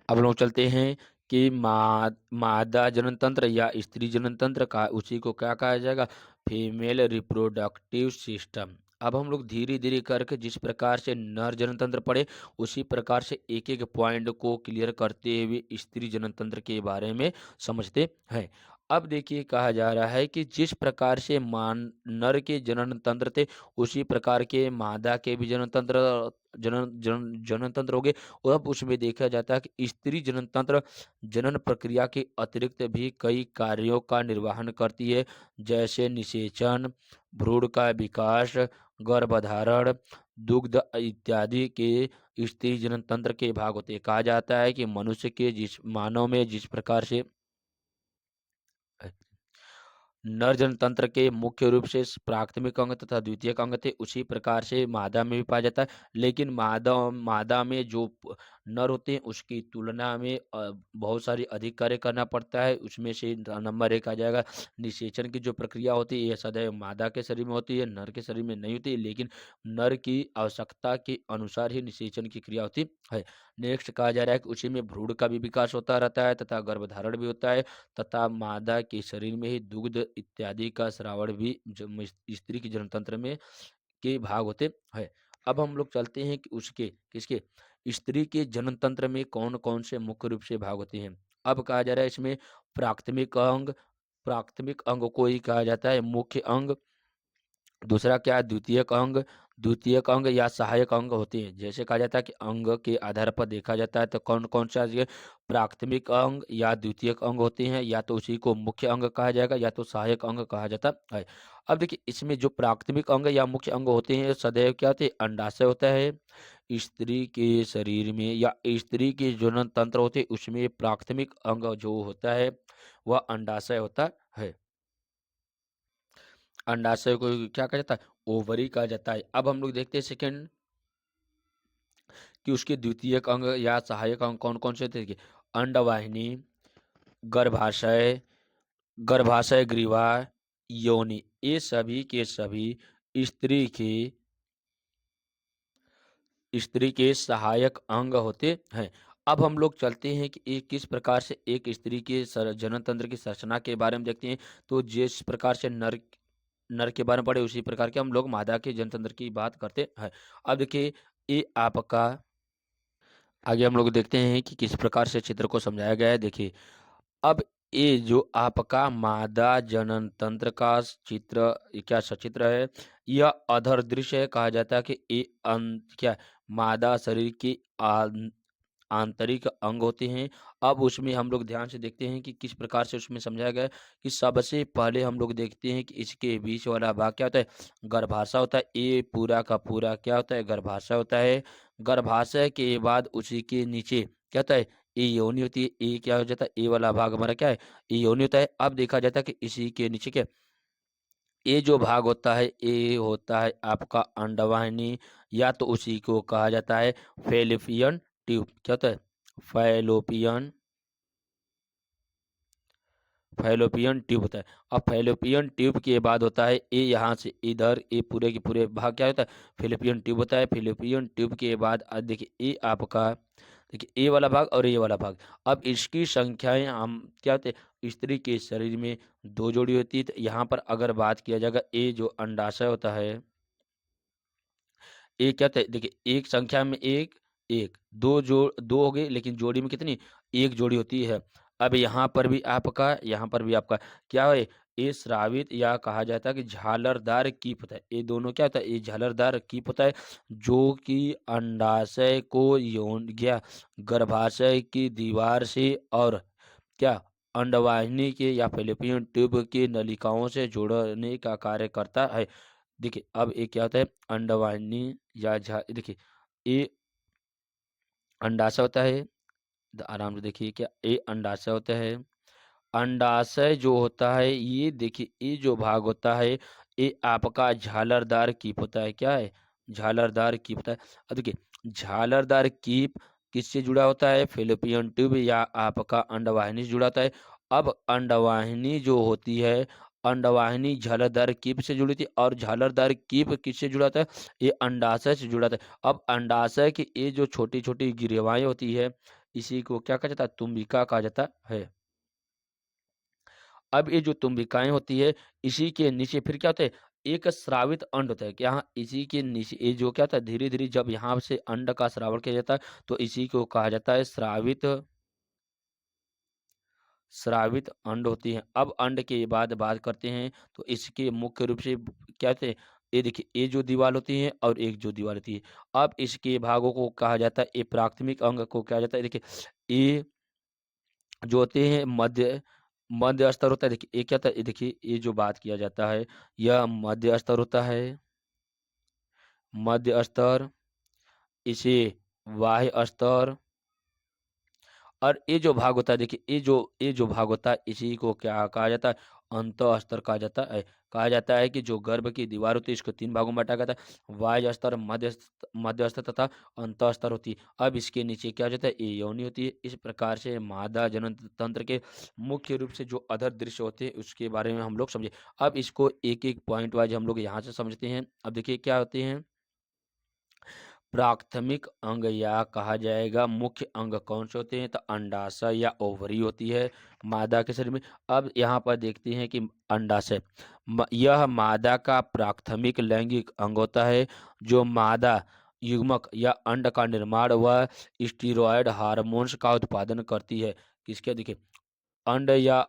अब लोग चलते हैं कि मादा जनन तंत्र या स्त्री जनन तंत्र का उसी को क्या कहा जाएगा? Female reproductive system. अब हम लोग धीरे धीरे करके जिस प्रकार से नर जनन तंत्र पढ़े उसी प्रकार से एक एक पॉइंट को क्लियर करते हुए स्त्री जनन तंत्र के बारे में समझते हैं। अब देखिए कहा जा रहा है कि जिस प्रकार से नर के जनन तंत्र थे उसी प्रकार के मादा के भी जनन तंत्र जनन तंत्र हो गए। और अब उसमें देखा जाता है कि स्त्री जनन तंत्र जनन प्रक्रिया के अतिरिक्त भी कई कार्यों का निर्वहन करती है, जैसे निषेचन, भ्रूण का विकास, गर्भधारण, दुग्ध इत्यादि के स्त्री जनन तंत्र के भाग होते हैं। कहा जाता है कि मनुष्य के जिस मानव में जिस प्रकार से नर जनतंत्र के मुख्य रूप से प्राथमिक अंग तथा द्वितीयक अंग थे उसी प्रकार से मादा में भी पाया जाता है। लेकिन मादा में जो नर होते हैं उसकी तुलना में बहुत सारी अधिक कार्य करना पड़ता है। उसमें से नंबर 1 आ जाएगा निषेचन की जो प्रक्रिया होती है यह सदैव मादा के शरीर में होती है, नर के शरीर में नहीं होती, लेकिन नर की आवश्यकता के अनुसार ही निषेचन की क्रिया होती है। नेक्स्ट कहा जा रहा है कि उसी में भ्रूण का भी विकास होता रहता है तथा गर्भधारण भी होता है तथा मादा के शरीर में ही दुग्ध इत्यादि का श्रावण भी स्त्री की जनतंत्र में के भाग होते हैं। अब हम लोग चलते हैं कि उसके किसके स्त्री के जनतंत्र में कौन कौन से मुख्य रूप से भाग होते हैं। अब कहा जा रहा है इसमें प्राथमिक अंग को ही कहा जाता है मुख्य अंग। दूसरा क्या है द्वितीयक अंग या सहायक अंग होते हैं। जैसे कहा जाता है कि अंग के आधार पर देखा जाता है तो कौन कौन सा ये प्राथमिक अंग या द्वितीयक अंग होते हैं, या तो उसी को मुख्य अंग कहा जाएगा या तो सहायक अंग कहा जाता है। अब देखिए इसमें जो प्राथमिक अंग या मुख्य अंग होते हैं सदैव क्या होते हैं अंडाशय होता है स्त्री के शरीर में, या स्त्री के जनन तंत्र होते हैं उसमें प्राथमिक अंग जो होता है वह अंडाशय होता है। अंडाशय को क्या कहा जाता है? ओवरी कहा जाता है। अब हम लोग देखते हैं सेकंड कि उसके द्वितीयक अंग या सहायक अंग कौन कौन से थे। अंडवाहिनी, गर्भाशय, गर्भाशय ग्रीवा, योनि, ये सभी के सभी स्त्री के सहायक अंग होते हैं। अब हम लोग चलते हैं कि एक किस प्रकार से एक स्त्री के जनन तंत्र की संरचना के बारे में देखते हैं। तो जिस प्रकार से नर के बारे में पढ़े उसी प्रकार के हम लोग मादा के जनतंत्र की बात करते हैं। अब देखिए ये आपका आगे हम लोग देखते हैं कि किस प्रकार से चित्र को समझाया गया है। देखिए अब ये जो आपका मादा जनन तंत्र का चित्र ये क्या सचित्र है, यह अधर दृश्य है। कहा जाता है कि ये क्या मादा शरीर की आंतरिक अंग होते हैं। अब उसमें हम लोग ध्यान से देखते हैं कि किस प्रकार से उसमें समझाया गया है कि सबसे पहले हम लोग देखते हैं कि इसके बीच वाला भाग क्या होता है? गर्भाशय होता है। ये पूरा का पूरा क्या होता है? गर्भाशय होता है। गर्भाशय के बाद उसी के नीचे क्या होता है? ए योनि होती है। ए क्या हो जाता है, ए वाला भाग हमारा क्या है, ए योनि होता है। अब देखा जाता है कि इसी के नीचे क्या, ये जो भाग होता है, ये होता है आपका अंडवाहिनी, या तो उसी को कहा जाता है फेलिपियन ट्यूब। क्या होता है, फैलोपियन, फैलोपियन ट्यूब होता है। अब फैलोपियन ट्यूब के बाद होता है ये, यहाँ से इधर ये पूरे के पूरे भाग क्या होता है, फैलोपियन ट्यूब होता है। फैलोपियन ट्यूब के बाद देखिए ये आपका, देखिए ये वाला भाग और ये वाला भाग। अब इसकी संख्याएं हम क्या होते हैं, स्त्री के शरीर में दो जोड़ी होती है। तो यहाँ पर अगर बात किया जाएगा, ये जो अंडाशय होता है, एक क्या होता है, देखिए एक संख्या में एक, एक दो दो हो गए, लेकिन जोड़ी में कितनी, एक जोड़ी होती है। अब यहाँ पर भी आपका, यहाँ पर भी आपका क्या है, ये श्रावित या कहा जाता है कि झालरदार कीप होता है। ये दोनों क्या होता है, ये झालरदार कीप होता है, जो कि अंडाशय को यौन या गर्भाशय की दीवार से और क्या अंडवाहिनी के या फैलोपियन ट्यूब की नलिकाओं से जोड़ने का कार्य करता है। देखिए अब ये क्या होता है, अंडवाहिनी या देखिए ये अंडाशय होता है। आराम से देखिए, क्या ये अंडाशय होता है। अंडाशय जो होता है, ये देखिए ये जो भाग होता है, ये आपका झालरदार कीप होता है। क्या है, झालरदार कीप होता है। अब देखिए झालरदार कीप किससे जुड़ा होता है, फिलिपियन ट्यूब या आपका अंडवाहिनी से जुड़ा होता है। अब अंडवाहिनी जो होती है, अंडवाहिनी झालरदार कीप से जुड़ी थी, और झालरदार कीप किससे जुड़ा था, ये अंडाशय से जुड़ा था। अब अंडाशय की ये जो छोटी छोटी गिरेवाएं होती है, इसी को क्या कहा जाता है, तुम्बिका कहा जाता है। अब ये जो तुम्बिकाएं होती है, इसी के नीचे फिर क्या होता है, एक स्रावित अंड होता है। कि यहाँ इसी के नीचे ये जो क्या होता है, धीरे धीरे जब यहाँ से अंड का स्रावण किया जाता है, तो इसी को कहा जाता है स्रावित, स्रावित अंड होती है। अब अंड के बाद बात करते हैं, तो इसके मुख्य रूप से क्या होते हैं, ये देखिए ये जो दीवार होती है और एक जो दीवार होती है। अब इसके भागों को कहा जाता है, ये प्राथमिक अंग को कहा जाता है। देखिए ये जो होते हैं मध्य, मध्य स्तर होता है। देखिए ये क्या होता है, ये देखिए ये जो बात किया जाता है, यह मध्य स्तर होता है, मध्य स्तर, इसे बाह्य स्तर। और ये जो भाग होता है, देखिए ये जो भाग होता है, इसी को क्या कहा जाता है, अंत स्तर कहा जाता है। कहा जाता है कि जो गर्भ की दीवार होती है, इसको तीन भागों में बांटा गया था, वाय स्तर, मध्य स्तर तथा अंत स्तर होती है। अब इसके नीचे क्या हो जाता है, ये योनि होती है। इस प्रकार से मादा जनन तंत्र के मुख्य रूप से जो अधर दृश्य होते हैं, उसके बारे में हम लोग समझे। अब इसको एक एक पॉइंट वाइज हम लोग यहाँ से समझते हैं। अब देखिए क्या होते हैं, प्राथमिक अंग या कहा जाएगा मुख्य अंग कौन से होते हैं, तो अंडाशय या ओवरी होती है मादा के शरीर में। अब यहाँ पर देखते हैं कि अंडाशय, यह मादा का प्राथमिक लैंगिक अंग होता है, जो मादा युग्मक या अंड का निर्माण व स्टीरॉयड हार्मोन्स का उत्पादन करती है। किसके, देखिए अंड या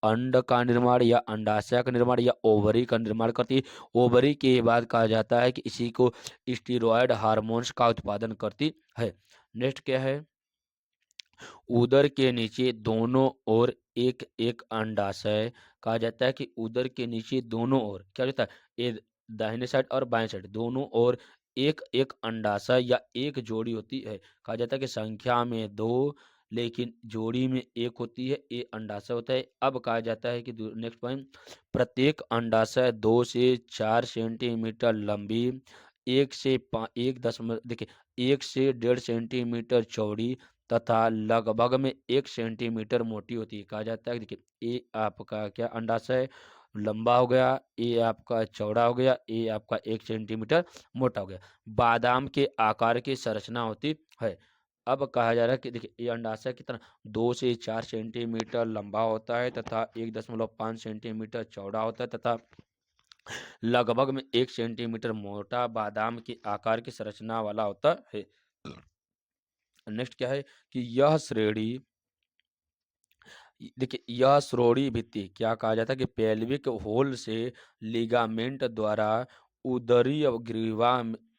अंड का निर्माण या अंडाशय का निर्माण या ओवरी का निर्माण करती है। ओवरी के बाद कहा जाता है कि इसी को स्टीरॉयड हार्मोन्स का उत्पादन करती है। नेक्स्ट क्या है, उदर के नीचे दोनों ओर एक एक अंडाशय। कहा जाता है कि उदर के नीचे दोनों ओर क्या होता है, ये दाहिने साइड और बाएं साइड दोनों ओर एक एक अंडाशय या एक जोड़ी होती है। कहा जाता है कि संख्या में दो, लेकिन जोड़ी में एक होती है, ये अंडाशय होता है। अब कहा जाता है कि नेक्स्ट पॉइंट, प्रत्येक अंडाशय 2 से 4 सेंटीमीटर लंबी, 1 देखिए 1 से 1.5 सेंटीमीटर चौड़ी तथा लगभग में 1 सेंटीमीटर मोटी होती है। कहा जाता है, देखिए ये आपका क्या अंडाशय लंबा हो गया, ये आपका चौड़ा हो गया, ये आपका 1 सेंटीमीटर मोटा हो गया। बादाम के आकार की संरचना होती है। अब कहा जा रहा है कि देखिए ये अंडाशय कितना, 2 से 4 सेंटीमीटर लंबा होता है तथा 1.5 सेंटीमीटर चौड़ा होता है तथा लगभग में 1 सेंटीमीटर मोटा, बादाम के आकार की संरचना वाला होता है। नेक्स्ट क्या है कि यह श्रेणी, देखिए यह श्रोणि भित्ति क्या कहा जाता है कि पेल्विक होल से लिगामेंट द्वारा उदरीय ग्रीवा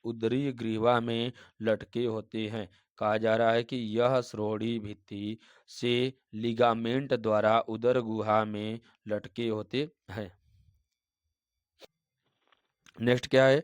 उदरीय ग्रीवा में लटके होते हैं। कहा जा रहा है कि यह श्रोणि भित्ति से लिगामेंट द्वारा उदर गुहा में लटके होते हैं। नेक्स्ट क्या है,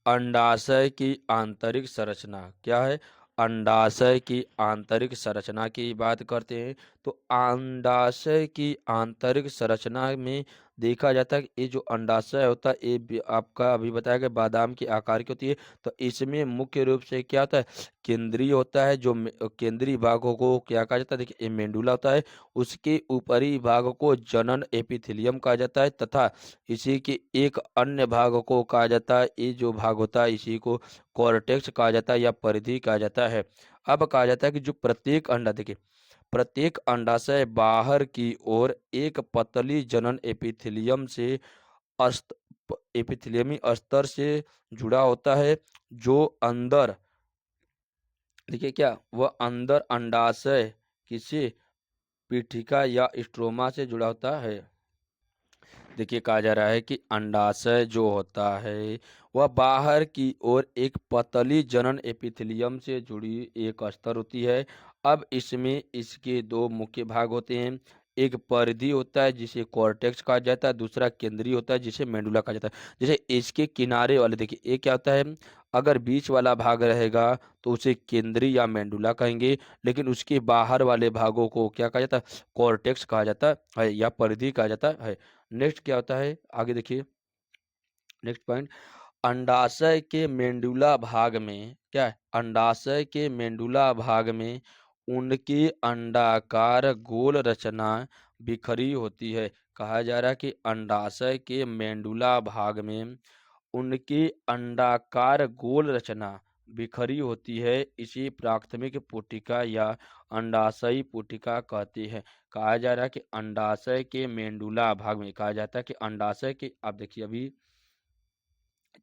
अंडाशय की आंतरिक संरचना क्या है, अंडाशय की आंतरिक संरचना की बात करते हैं तो अंडाशय की आंतरिक संरचना में देखा जाता है कि ये जो अंडाशय होता है ये आपका अभी बताया गया बादाम के आकार की होती है। तो इसमें मुख्य रूप से क्या होता है, केंद्रीय होता है, जो केंद्रीय भागों को क्या कहा जाता है, देखिए ये मेंडुला होता है। उसके ऊपरी भाग को जनन एपिथेलियम कहा जाता है तथा इसी के एक अन्य भाग को कहा जाता है, ये जो भाग होता है इसी को कॉर्टेक्स कहा जाता है या परिधि कहा जाता है। अब कहा जाता है कि जो प्रत्येक अंडा, देखिए प्रत्येक अंडाशय बाहर की ओर एक पतली जनन एपिथेलियम से अस्त एपिथेलियमी अस्तर से जुड़ा होता है, जो अंदर देखिए क्या वह अंदर अंडाशय किसी पीठिका या स्ट्रोमा से जुड़ा होता है। देखिए कहा जा रहा है कि अंडाशय जो होता है वह बाहर की ओर एक पतली जनन एपिथेलियम से जुड़ी एक अस्तर होती है। अब इसमें इसके दो मुख्य भाग होते हैं, एक परिधि होता है जिसे कॉर्टेक्स कहा जाता है, दूसरा केंद्रीय होता है जिसे मेडुला कहा जाता है। जैसे इसके किनारे वाले देखिए ये क्या होता है, अगर बीच वाला भाग रहेगा तो उसे केंद्रीय या मेडुला कहेंगे, लेकिन उसके बाहर वाले भागों को क्या कहा जाता है, कॉर्टेक्स कहा जाता है या परिधि कहा जाता है। नेक्स्ट क्या होता है, आगे देखिए नेक्स्ट पॉइंट, अंडाशय के मेंडुला भाग में क्या है, अंडाशय के मेंडुला भाग में उनकी अंडाकार गोल रचना बिखरी होती है। कहा जा रहा है कि अंडाशय के मेंडुला भाग में उनकी अंडाकार गोल रचना बिखरी होती है, इसी प्राथमिक पुटिका या अंडाशयी पुटिका कहती है। कहा जा रहा है कि अंडाशय के मेंडुला भाग में कहा जाता है कि अंडाशय के, आप देखिए अभी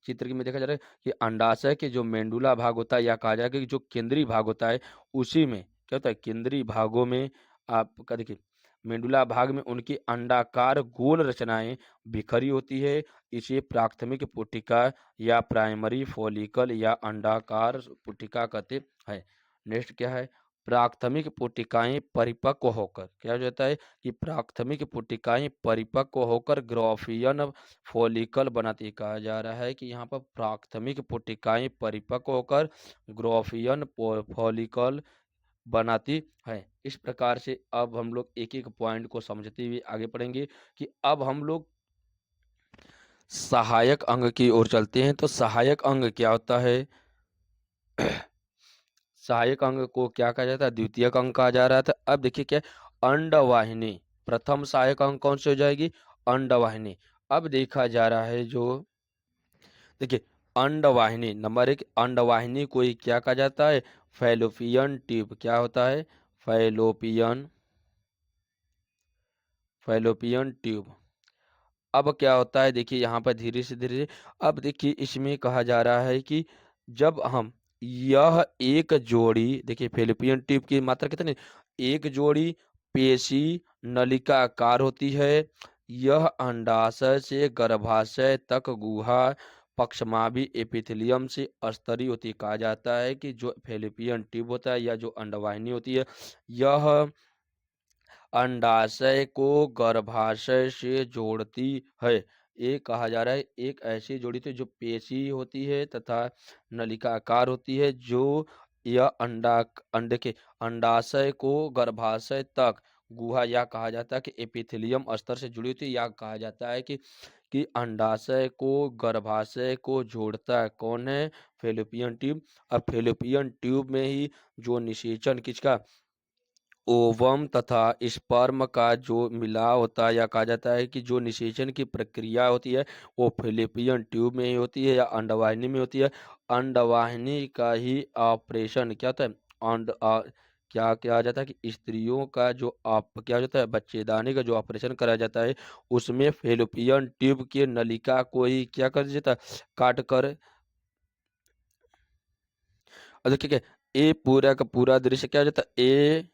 चित्र में देखा जा रहा है कि अंडाशय के जो मेंडुला भाग होता है या कहा जाएगा कि जो केंद्रीय भाग होता है उसी में क्या होता है, केंद्रीय भागों में आपका देखिए मेंडुला भाग में उनकी अंडाकार गोल रचनाएं बिखरी होती है, इसे प्राथमिक पुटिका या प्राइमरी फॉलिकल या अंडाकार पुटिका कहते हैं। नेक्स्ट क्या है, प्राथमिक पुटिकाएं परिपक्व होकर क्या हो जाता है कि प्राथमिक पुटिकाएं परिपक्व होकर ग्राफियन फॉलिकल बनाती है। कहा जा रहा है कि यहाँ पर प्राथमिक पुटिकाएं परिपक्व होकर ग्राफियन फॉलिकल बनाती है। इस प्रकार से अब हम लोग एक एक पॉइंट को समझते हुए आगे बढ़ेंगे कि अब हम लोग सहायक अंग की ओर चलते हैं। तो सहायक अंग क्या होता है, सहायक अंग को क्या कहा जाता है, द्वितीयक अंग कहा जा रहा था। अब देखिए क्या है, अंडवाहिनी प्रथम सहायक अंग कौन सी हो जाएगी, अंडवाहिनी। अब देखा जा रहा है जो देखिए अंडवाहिनी नंबर एक, अंडवाहिनी को ही क्या कहा जाता है, फैलोपियन ट्यूब क्या होता है, फैलोपियन फैलोपियन ट्यूब। अब क्या होता है देखिए यहाँ पर धीरे से धीरे, अब देखिए इसमें कहा जा रहा है कि जब हम यह एक जोड़ी देखिए फैलोपियन ट्यूब की मात्रा कितनी, एक जोड़ी पेशी नलिकाकार होती है। यह अंडाशय से गर्भाशय तक गुहा पक्षमाभी एपिथेलियम से स्तरीय होती है। कहा जाता है कि जो फैलोपियन ट्यूब होता है या जो अंडवाहिनी होती है यह अंडाशय को गर्भाशय से जोड़ती है। ये कहा जा रहा है एक ऐसी जोड़ी थी जो पेशी होती है तथा नलिकाकार होती है, जो यह अंडे के अंडाशय को गर्भाशय तक गुहा या कहा जाता है कि एपिथेलियम स्तर से जुड़ी होती है, या कहा जाता है कि अंडाशय को गर्भाशय को जोड़ता है कौन है, फैलोपियन ट्यूब। अब फैलोपियन ट्यूब में ही जो निषेचन किसका, ओवम तथा स्पर्म का जो मिलाव होता है या कहा जाता है कि जो निषेचन की प्रक्रिया होती है वो फैलोपियन ट्यूब में ही होती है या अंडवाहिनी में होती है। अंडवाहिनी का ही ऑपरेशन क्या होता है, क्या क्या जाता है कि स्त्रियों का जो आप क्या होता है बच्चेदानी का जो ऑपरेशन कराया जाता है उसमें फैलोपियन ट्यूब के नलिका को ही क्या कर दिया जाता है, काट कर। और देखिए क्या, ए पूरा का पूरा दृश्य क्या हो जाता है, ए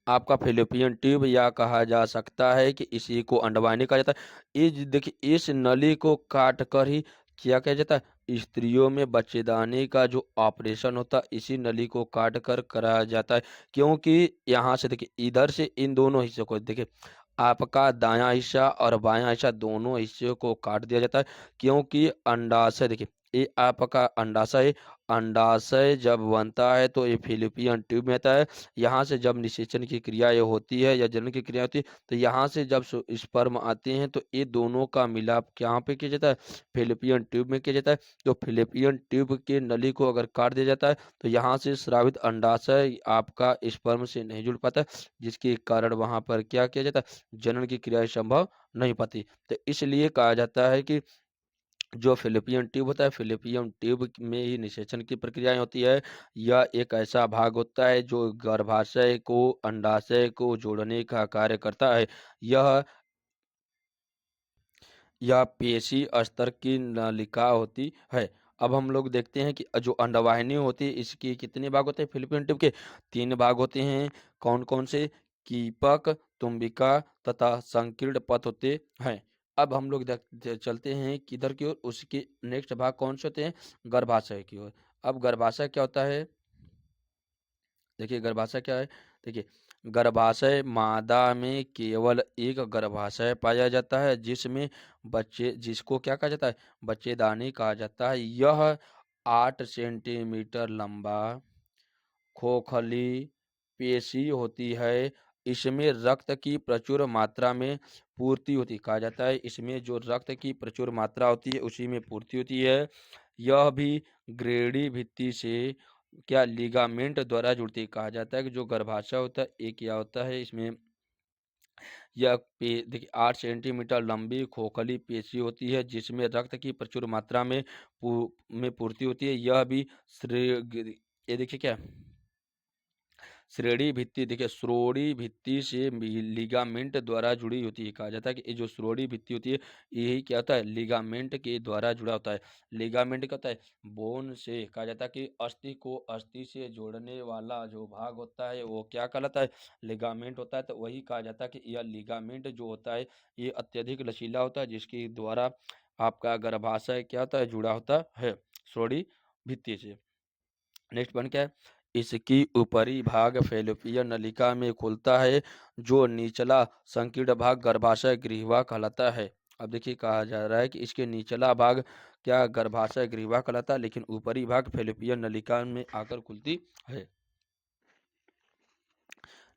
आपका फैलोपियन ट्यूब या कहा जा सकता है कि इसी को अंडवाहिनी कहा जाता है। देखिए इस नली को काट कर ही क्या किया जाता है, स्त्रियों में बच्चेदानी का जो ऑपरेशन होता है इसी नली को काट कर कराया जाता है। क्योंकि यहाँ से देखिए इधर से इन दोनों हिस्सों को देखिए आपका दायां हिस्सा और बायां हिस्सा दोनों हिस्से को काट दिया जाता है, क्योंकि अंडाशय देखिए ये आपका अंडाशय है। अंडाशय जब बनता है तो ये फिलिपियन ट्यूब में आता है। यहाँ से जब निषेचन की क्रिया ये होती है या जनन की क्रिया होती है, तो यहाँ से जब स्पर्म आते हैं तो ये दोनों का मिलाप कहाँ पे किया जाता है? फिलिपियन ट्यूब में किया जाता है। तो फिलिपियन ट्यूब के नली को अगर काट दिया जाता है तो यहाँ से स्रावित अंडाशय आपका स्पर्म से नहीं जुड़ पाता, जिसके कारण वहां पर क्या किया जाता है? जनन की क्रिया संभव नहीं पाती। तो इसलिए कहा जाता है कि जो फिलिपियन ट्यूब होता है, फिलिपियन ट्यूब में ही निषेचन की प्रक्रियाएं होती है। यह एक ऐसा भाग होता है जो गर्भाशय को अंडाशय को जोड़ने का कार्य करता है। यह यह पेशी स्तर की नलिका होती है। अब हम लोग देखते हैं कि जो अंडवाहिनी होती है इसकी कितने भाग होते हैं? फिलिपियन ट्यूब के 3 भाग होते हैं। कौन कौन से? कीपक, तुम्बिका तथा संकीर्ण पथ होते हैं। अब हम लोग चलते हैं किधर की ओर, उसके नेक्स्ट भाग कौन से होते हैं? गर्भाशय की ओर। अब गर्भाशय क्या होता है? देखिए गर्भाशय क्या है। देखिए गर्भाशय मादा में केवल एक गर्भाशय पाया जाता है जिसमें बच्चे जिसको क्या कहा जाता है? बच्चेदानी कहा जाता है। यह 8 सेंटीमीटर लंबा खोखली पेशी होती है। इसमें रक्त की प्रचुर मात्रा में पूर्ति होती कहा जाता है। इसमें जो रक्त की प्रचुर मात्रा होती है उसी में पूर्ति होती है। यह भी ग्रेडी भित्ति से क्या लिगामेंट द्वारा जुड़ती कहा जाता है कि जो गर्भाशय होता है ये क्या होता है? इसमें यह देखिए 8 सेंटीमीटर लंबी खोखली पेशी होती है जिसमें रक्त की प्रचुर मात्रा में पूर्ति होती है। यह भी ये देखिए क्या श्रेणी भित्ति, देखिए श्रोणी भित्ति से लिगामेंट द्वारा जुड़ी होती है। कहा जाता है कि ये जो श्रोणी भित्ति होती है यही क्या होता है? लिगामेंट के द्वारा जुड़ा होता है। लिगामेंट क्या होता है? बोन से कहा जाता है कि अस्थि को अस्थि से जोड़ने वाला जो भाग होता है वो क्या कहलाता है? लिगामेंट होता है। तो वही कहा जाता है कि यह लिगामेंट जो होता है ये अत्यधिक लचीला होता है जिसके द्वारा आपका गर्भाशय क्या होता है? जुड़ा होता है श्रोणी भित्ति से। नेक्स्ट पॉइंट क्या है? इसकी ऊपरी भाग फैलोपियन नलिका में खुलता है। जो निचला संकीर्ण भाग गर्भाशय ग्रीवा कहलाता है। अब देखिए कहा जा रहा है कि इसके निचला भाग क्या गर्भाशय ग्रीवा कहलाता है, लेकिन ऊपरी भाग फैलोपियन नलिका में आकर खुलती है।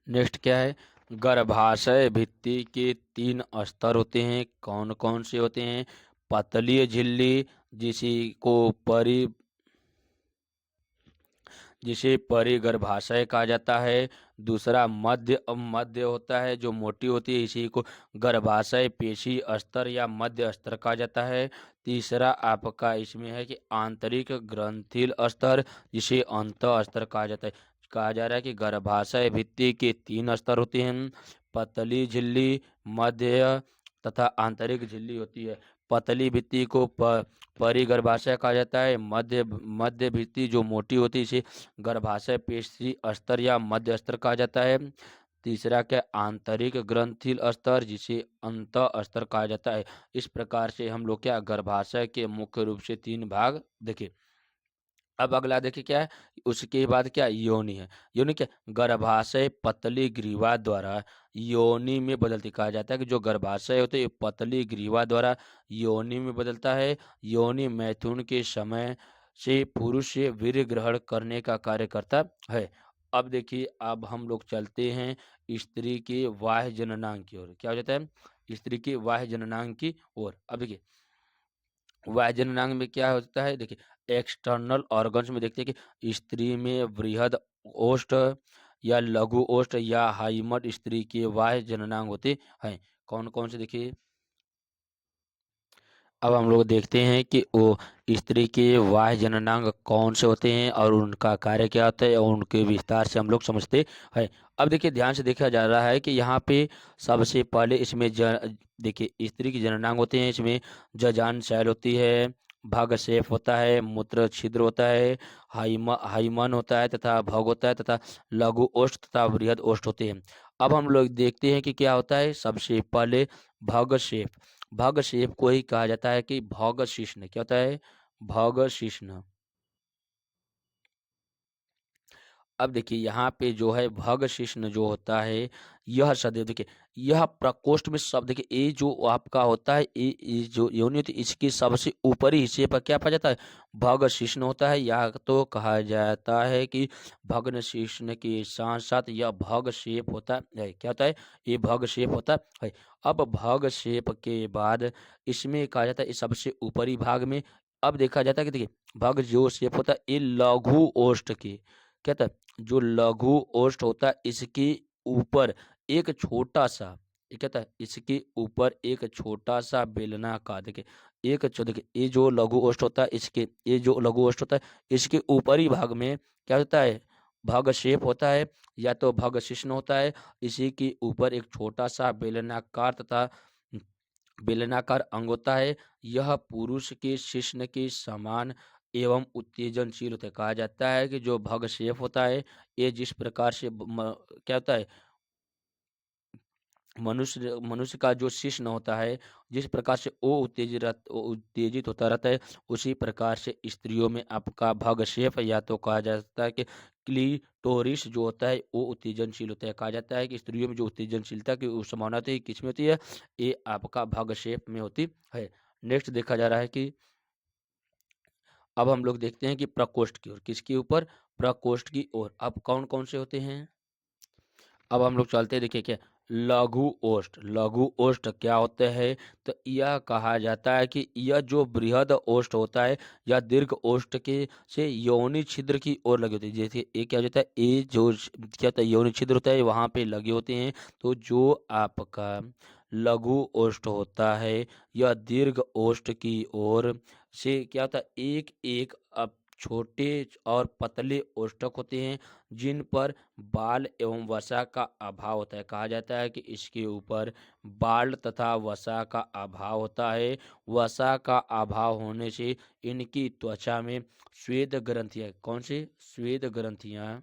नेक्स्ट क्या है? गर्भाशय भित्ति के 3 स्तर होते हैं। कौन कौन से होते हैं? पतली झिल्ली जिसे परिगर्भाशय कहा जाता है। दूसरा मध्य होता है जो मोटी होती है, इसी को गर्भाशय पेशी स्तर या मध्य स्तर कहा जाता है। तीसरा आपका इसमें है कि आंतरिक ग्रंथिल स्तर जिसे अंत स्तर कहा जाता है। कहा जा रहा है कि गर्भाशय भित्ति के 3 स्तर होते हैं। पतली झिल्ली, मध्य तथा आंतरिक झिल्ली होती है। पतली भित्ति को परिगर्भाशय कहा जाता है। मध्य भित्ति जो मोटी होती है इसे गर्भाशय पेशी स्तर या मध्य स्तर कहा जाता है। तीसरा क्या? आंतरिक ग्रंथिल स्तर जिसे अंत स्तर कहा जाता है। इस प्रकार से हम लोग क्या गर्भाशय के मुख्य रूप से 3 भाग देखे। अब अगला देखिए क्या है? उसके बाद क्या योनि है। योनि क्या? गर्भाशय पतली ग्रीवा द्वारा योनि में बदलती कहा जाता है कि जो गर्भाशय होते हैं पतली ग्रीवा द्वारा योनि में बदलता है। योनि मैथुन के समय से पुरुष से वीर्य ग्रहण करने का कार्य करता है। अब देखिए अब हम लोग चलते हैं स्त्री के बाह्य जननांग की ओर। क्या हो जाता है? स्त्री के बाह्य जननांग की ओर। अब देखिए वायजनांग में क्या होता है? देखिए एक्सटर्नल ऑर्गन्स में देखते हैं कि स्त्री में बृहद ओष्ठ या लघु ओष्ठ या हाइमट स्त्री के बाह्य जननांग होते हैं। कौन कौन से? देखिए अब हम लोग देखते हैं कि वो स्त्री के बाह्य जननांग कौन से होते हैं और उनका कार्य क्या होता है और उनके विस्तार से हम लोग समझते हैं। अब देखिए ध्यान से देखा जा रहा है कि यहाँ पे सबसे पहले इसमें देखिए स्त्री की जननांग होते हैं। इसमें जजान शैल होती है, भग शेफ होता है, मूत्र छिद्र होता है, हाइमन होता है तथा भग होता है तथा लघु ओष्ठ तथा बृहद ओष्ठ होते हैं। अब हम लोग देखते हैं कि क्या होता है। सबसे पहले भग शेफ, भग शेप को ही कहा जाता है कि भग शिश्न। क्या होता है? भग शिश्न। अब देखिए यहाँ पे जो है भग शिश्न जो होता है, यह सदैव देखिए, यह प्रकोष्ठ में सब देखिए, ये जो आपका होता है, ये जो योनि होती है, इसके सबसे ऊपरी हिस्से पर क्या पाया जाता है, भग शिश्न होता है, या तो कहा जाता है कि भग्न शिश्न के साथ साथ यह भग शेप होता है, क्या होता है, ये भग शेप होता है। अब भग शेप के बाद इसमें कहा जाता है इस सबसे ऊपरी भाग में, अब देखा जाता है कि देखिए भग जो शेप होता है, ये लघु ओष्ठ के, क्या होता है, जो लघु ओष्ठ होता है, इसके ऊपर एक छोटा सा, ये क्या होता है, इसके ऊपर एक छोटा सा बेलनाकार, देखिए देखिए ये जो लघु ओष्ठ होता है, इसके ये जो लघु ओष्ठ होता है, इसके ऊपरी भाग में क्या होता है, भग शेप होता है, या तो भग शिश्न होता है। इसी के ऊपर एक छोटा सा बेलनाकार तथा बेलनाकार अंग होता है। यह पुरुष के शिश्न के समान एवं उत्तेजनशील होता है। कहा जाता है कि जो भग शेप होता है, ये जिस प्रकार से क्या होता है, मनुष्य मनुष्य का जो शिश्न होता है, जिस प्रकार से वो उत्तेजित होता रहता है, उसी प्रकार से स्त्रियों में आपका भग शेप, या तो कहा जाता है कि क्लीटोरिस जो होता है वो उत्तेजनशील होता है। कहा जाता है कि स्त्रियों में जो उत्तेजनशीलता की संभावना होती है, किस में होती है, ये आपका भग शेप में होती है। नेक्स्ट देखा जा रहा है कि अब हम लोग देखते हैं कि प्रकोष्ठ की ओर, किसके ऊपर, प्रकोष्ठ की ओर। अब कौन कौन से होते हैं, अब हम लोग चलते हैं, देखिए क्या, लघु ओष्ठ, लघु ओष्ठ क्या होते हैं, तो यह कहा जाता है कि यह जो बृहद ओष्ठ होता है, या दीर्घ ओष्ठ के से योनि छिद्र की ओर लगे होते हैं। जैसे ये क्या हो जाता है, ये जो क्या होता है, योनि छिद्र होता है, वहां पे लगे होते हैं। तो जो आपका लघु ओष्ठ होता है, यह दीर्घ ओष्ठ की ओर से क्या होता है, एक एक अब छोटे और पतले ओष्ठक होते हैं, जिन पर बाल एवं वसा का अभाव होता है। कहा जाता है कि इसके ऊपर बाल तथा वसा का अभाव होता है। वसा का अभाव होने से इनकी त्वचा में श्वेत ग्रंथियां, कौन सी श्वेत ग्रंथियां,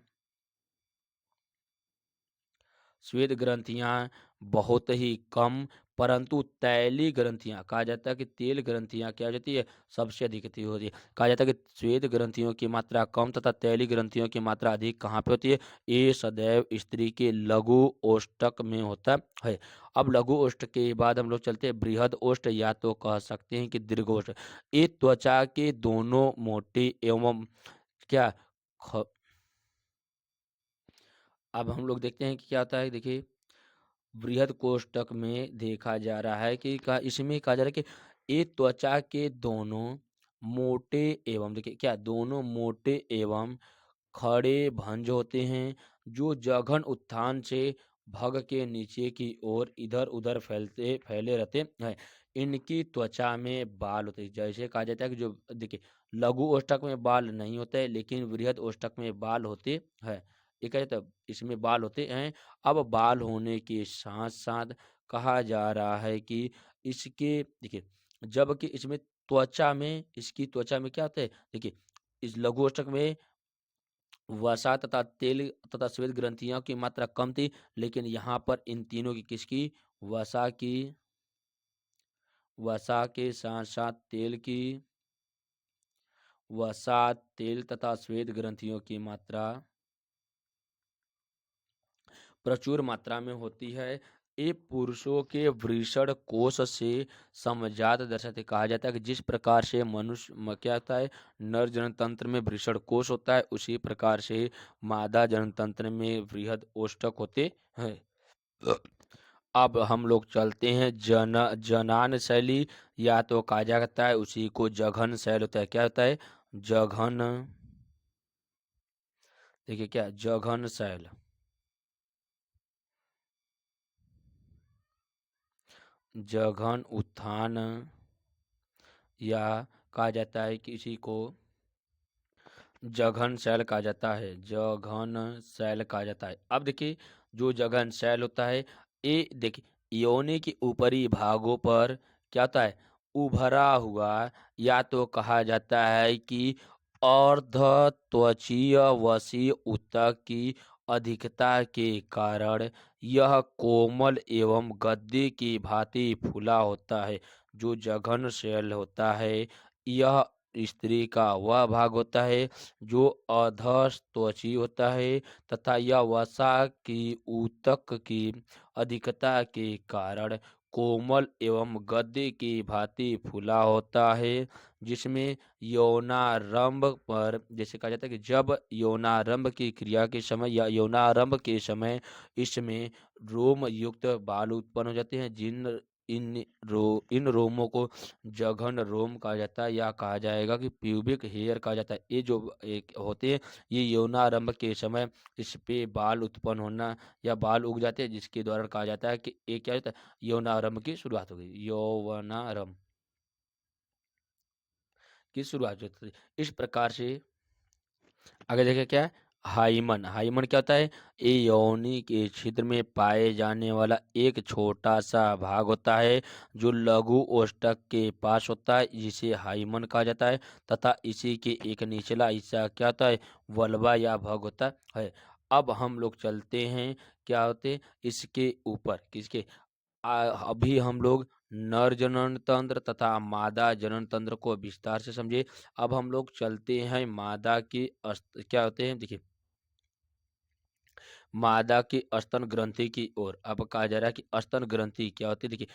श्वेत ग्रंथियां बहुत ही कम, परंतु तैली ग्रंथियां, कहा जाता है कि तेल ग्रंथियां क्या हो जाती है, सबसे अधिक होती है। कहा जाता है कि श्वेत ग्रंथियों की मात्रा कम तथा तैली ग्रंथियों की मात्रा अधिक कहाँ पे होती है, ये सदैव स्त्री के लघु ओष्ठक में होता है। अब लघु ओष्ठ के बाद हम लोग चलते हैं बृहद ओष्ठ, या तो कह सकते हैं कि दीर्घ ओष्ठ। ये त्वचा के दोनों मोटे एवं क्या ख... अब हम लोग देखते हैं कि क्या होता है, देखिए बृहद कोष्ठक में देखा जा रहा है कि इसमें कहा जा रहा है कि ये त्वचा के दोनों मोटे एवं, देखिए क्या, दोनों मोटे एवं खड़े भंज होते हैं, जो जघन उत्थान से भग के नीचे की ओर इधर उधर फैले रहते हैं। इनकी त्वचा में बाल होते हैं। जैसे कहा जाता है कि जो देखिए लघु ओष्ठक में बाल नहीं होते, लेकिन बृहद ओष्ठक में बाल होते हैं। ये कहा जाता है इसमें बाल होते हैं। अब बाल होने के साथ साथ कहा जा रहा है कि इसके देखिए, जबकि इसमें त्वचा में, इसकी त्वचा में क्या होता है, देखिए इस लघु अष्टक में वसा तथा तेल तथा श्वेत ग्रंथियों की मात्रा कम थी, लेकिन यहाँ पर इन तीनों की, किसकी, वसा की, वसा के साथ साथ तेल की, वसा तेल तथा श्वेत ग्रंथियों की मात्रा प्रचुर मात्रा में होती है। ये पुरुषों के वृषण कोश से समजात दर्शाते। कहा जाता है कि जिस प्रकार से मनुष्य क्या होता है, नर जनतंत्र में वृषण कोश होता है, उसी प्रकार से मादा जनतंत्र में बृहद ओष्ठक होते हैं। अब हम लोग चलते हैं जनान शैली, या तो कहा जाता है उसी को जघन शैल होता है। क्या होता है, जघन, देखिए क्या, जघन शैल, जघन उत्थान, या कहा जाता है कि इसी को जघन शैल कहा जाता है, जघन शैल कहा जाता है। अब देखिए जो जघन शैल होता है, ये देखिए योनि के ऊपरी भागों पर क्या होता है, उभरा हुआ, या तो कहा जाता है कि अर्ध त्वचीय वसी ऊतक की अधिकता के कारण यह कोमल एवं गद्दे की भांति फूला होता है। जो जघन शैल होता है, यह स्त्री का वह भाग होता है जो अधस्त्वची होता है तथा यह वसा की ऊतक की अधिकता के कारण कोमल एवं गद्दे की भांति फूला होता है, जिसमें यौनारंभ पर जैसे कहा जाता है कि जब यौनारंभ की क्रिया के समय या यौनारंभ के समय इसमें रोम युक्त बाल उत्पन्न हो जाते हैं, जिन इन रोमों को जघन रोम कहा जाता है या कहा जाएगा कि प्यूबिक हेयर कहा जाता है। ये जो एक होते हैं ये यौनारंभ के समय इस पे बाल उत्पन्न होना या बाल उग जाते हैं, जिसके द्वारा कहा जाता है कि ये क्या होता है, यौनारंभ की शुरुआत हो गई, यौवनारंभ की शुरुआत होती है। इस प्रकार से आगे देखें क्या है, हाइमन। हाइमन क्या होता है, ये योनि के छिद्र में पाए जाने वाला एक छोटा सा भाग होता है जो लघु ओष्ठक के पास होता है, जिसे हाइमन कहा जाता है तथा इसी के एक निचला हिस्सा क्या होता है, वल्वा या भग होता है। अब हम लोग चलते हैं क्या होते इसके ऊपर किसके, अभी हम लोग नर जनन तंत्र तथा मादा जनन तंत्र को विस्तार से समझे। अब हम लोग चलते हैं मादा की क्या होते हैं, देखिए मादा की स्तन ग्रंथि की ओर। अब कहा जा रहा है कि स्तन ग्रंथि क्या होती है, देखिए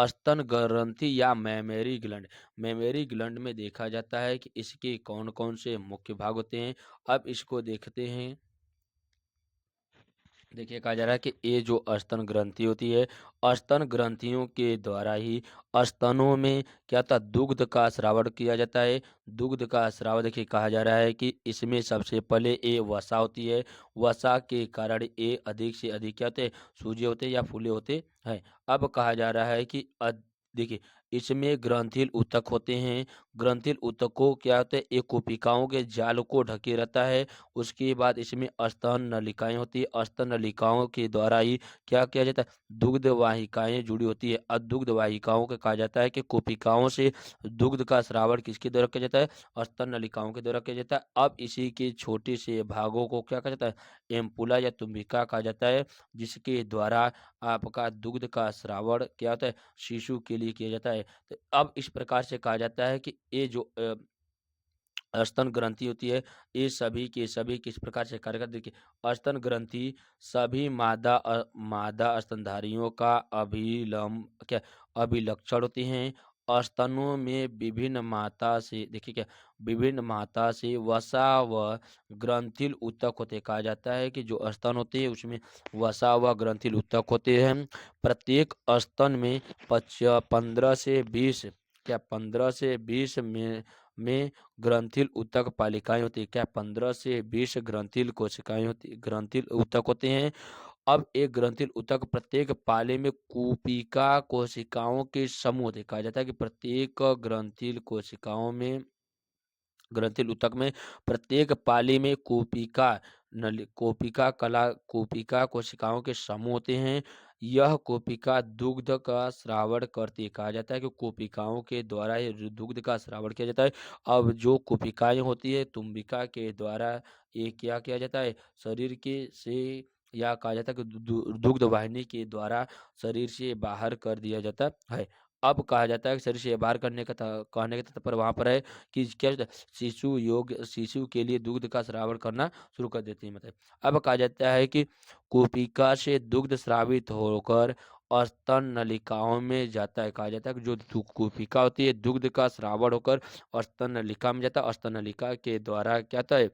स्तन ग्रंथि या मेमोरी ग्लैंड। मेमोरी ग्लैंड में देखा जाता है कि इसके कौन कौन से मुख्य भाग होते हैं। अब इसको देखते हैं। देखिए कहा जा रहा है कि ये जो स्तन ग्रंथि होती है, स्तन ग्रंथियों के द्वारा ही स्तनों में क्या था, दुग्ध का स्रावण किया जाता है। दुग्ध का स्राव देखिए कहा जा रहा है कि इसमें सबसे पहले ये वसा होती है। वसा के कारण ये अधिक से अधिक क्या होते हैं, सूजे होते हैं या फूले होते हैं। अब कहा जा रहा है कि देखिए इसमें ग्रंथिल ऊतक होते हैं। ग्रंथिल ऊतकों क्या होते हैं, ये कोशिकाओं के जाल को ढके रहता है। उसके बाद इसमें स्तन नलिकाएं होती है। स्तन नलिकाओं के द्वारा ही क्या किया जाता है, दुग्ध वाहिकाएं जुड़ी होती है। और दुग्ध वाहिकाओं को कहा जाता है कि कोशिकाओं से दुग्ध का स्रावण किसके द्वारा किया जाता है, स्तन नलिकाओं के द्वारा किया जाता है। अब इसी के छोटे से भागों को क्या कहा जाता है, एम्पुला या तुम्बिका कहा जाता है, जिसके द्वारा आपका दुग्ध का स्रावण क्या होता है, शिशु के लिए किया जाता है। तो अब इस प्रकार से कहा जाता है कि ये जो स्तन ग्रंथि होती है, ये सभी के सभी किस प्रकार से कार्य करती है, देखिए स्तन ग्रंथि सभी मादा स्तनधारियों का अभिलक्षण होती हैं। स्तनों में विभिन्न माता से देखिए क्या, विभिन्न माता से वसा व ग्रंथिल ऊतक होते। कहा जाता है कि जो स्तन होते हैं उसमें वसा व ग्रंथिल ऊतक होते हैं। प्रत्येक स्तन में 15 से 20 क्या 15 से 20 में ग्रंथिल ऊतक पालिकाएं होती है। क्या 15 से 20 ग्रंथिल कोशिकाएं होती, ग्रंथिल ऊतक होते हैं। अब एक ग्रंथिल ऊतक प्रत्येक पाले में कूपिका कोशिकाओं के समूह होते हैं। कहा जाता है कि प्रत्येक ग्रंथिल कोशिकाओं में ग्रंथिल ऊतक में प्रत्येक पाली में कोपिका कोशिकाओं के समूह होते हैं। यह कोपिका दुग्ध का स्रावण करती है। कहा जाता है कि कोपिकाओं के द्वारा ही दुग्ध का स्रावण किया जाता है। अब जो कोपिकाएं होती है तुम्बिका के द्वारा ये क्या किया जाता है, शरीर के से या कहा जाता है कि दुग्ध वाहिनी के द्वारा शरीर से बाहर कर दिया जाता है। अब कहा जाता है कि शरीर से बाहर करने का कहने का तात्पर्य वहां पर है कि क्या होता है, शिशु के लिए दुग्ध का स्रावण करना शुरू कर देती है। मतलब अब कहा जाता है कि कुपिका से दुग्ध स्रावित होकर स्तन नलिकाओं में जाता है। कहा जाता है कि जो कुपिका होती है दुग्ध का स्रावण होकर स्तन नलिका में जाता है। स्तन नलिका के द्वारा क्या होता है,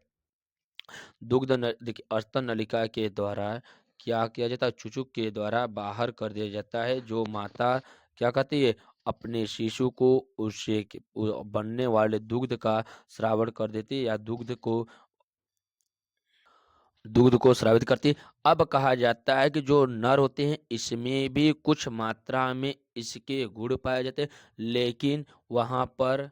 देखिए स्तन नलिका के द्वारा क्या किया जाता है, चुचुक के द्वारा बाहर कर दिया जाता है। जो माता क्या कहती है, अपने शिशु को उससे बनने वाले दुग्ध का स्रावण कर देती है या दूध को स्रावित करती है। अब कहा जाता है कि जो नर होते हैं इसमें भी कुछ मात्रा में इसके गुण पाए जाते हैं, लेकिन वहां पर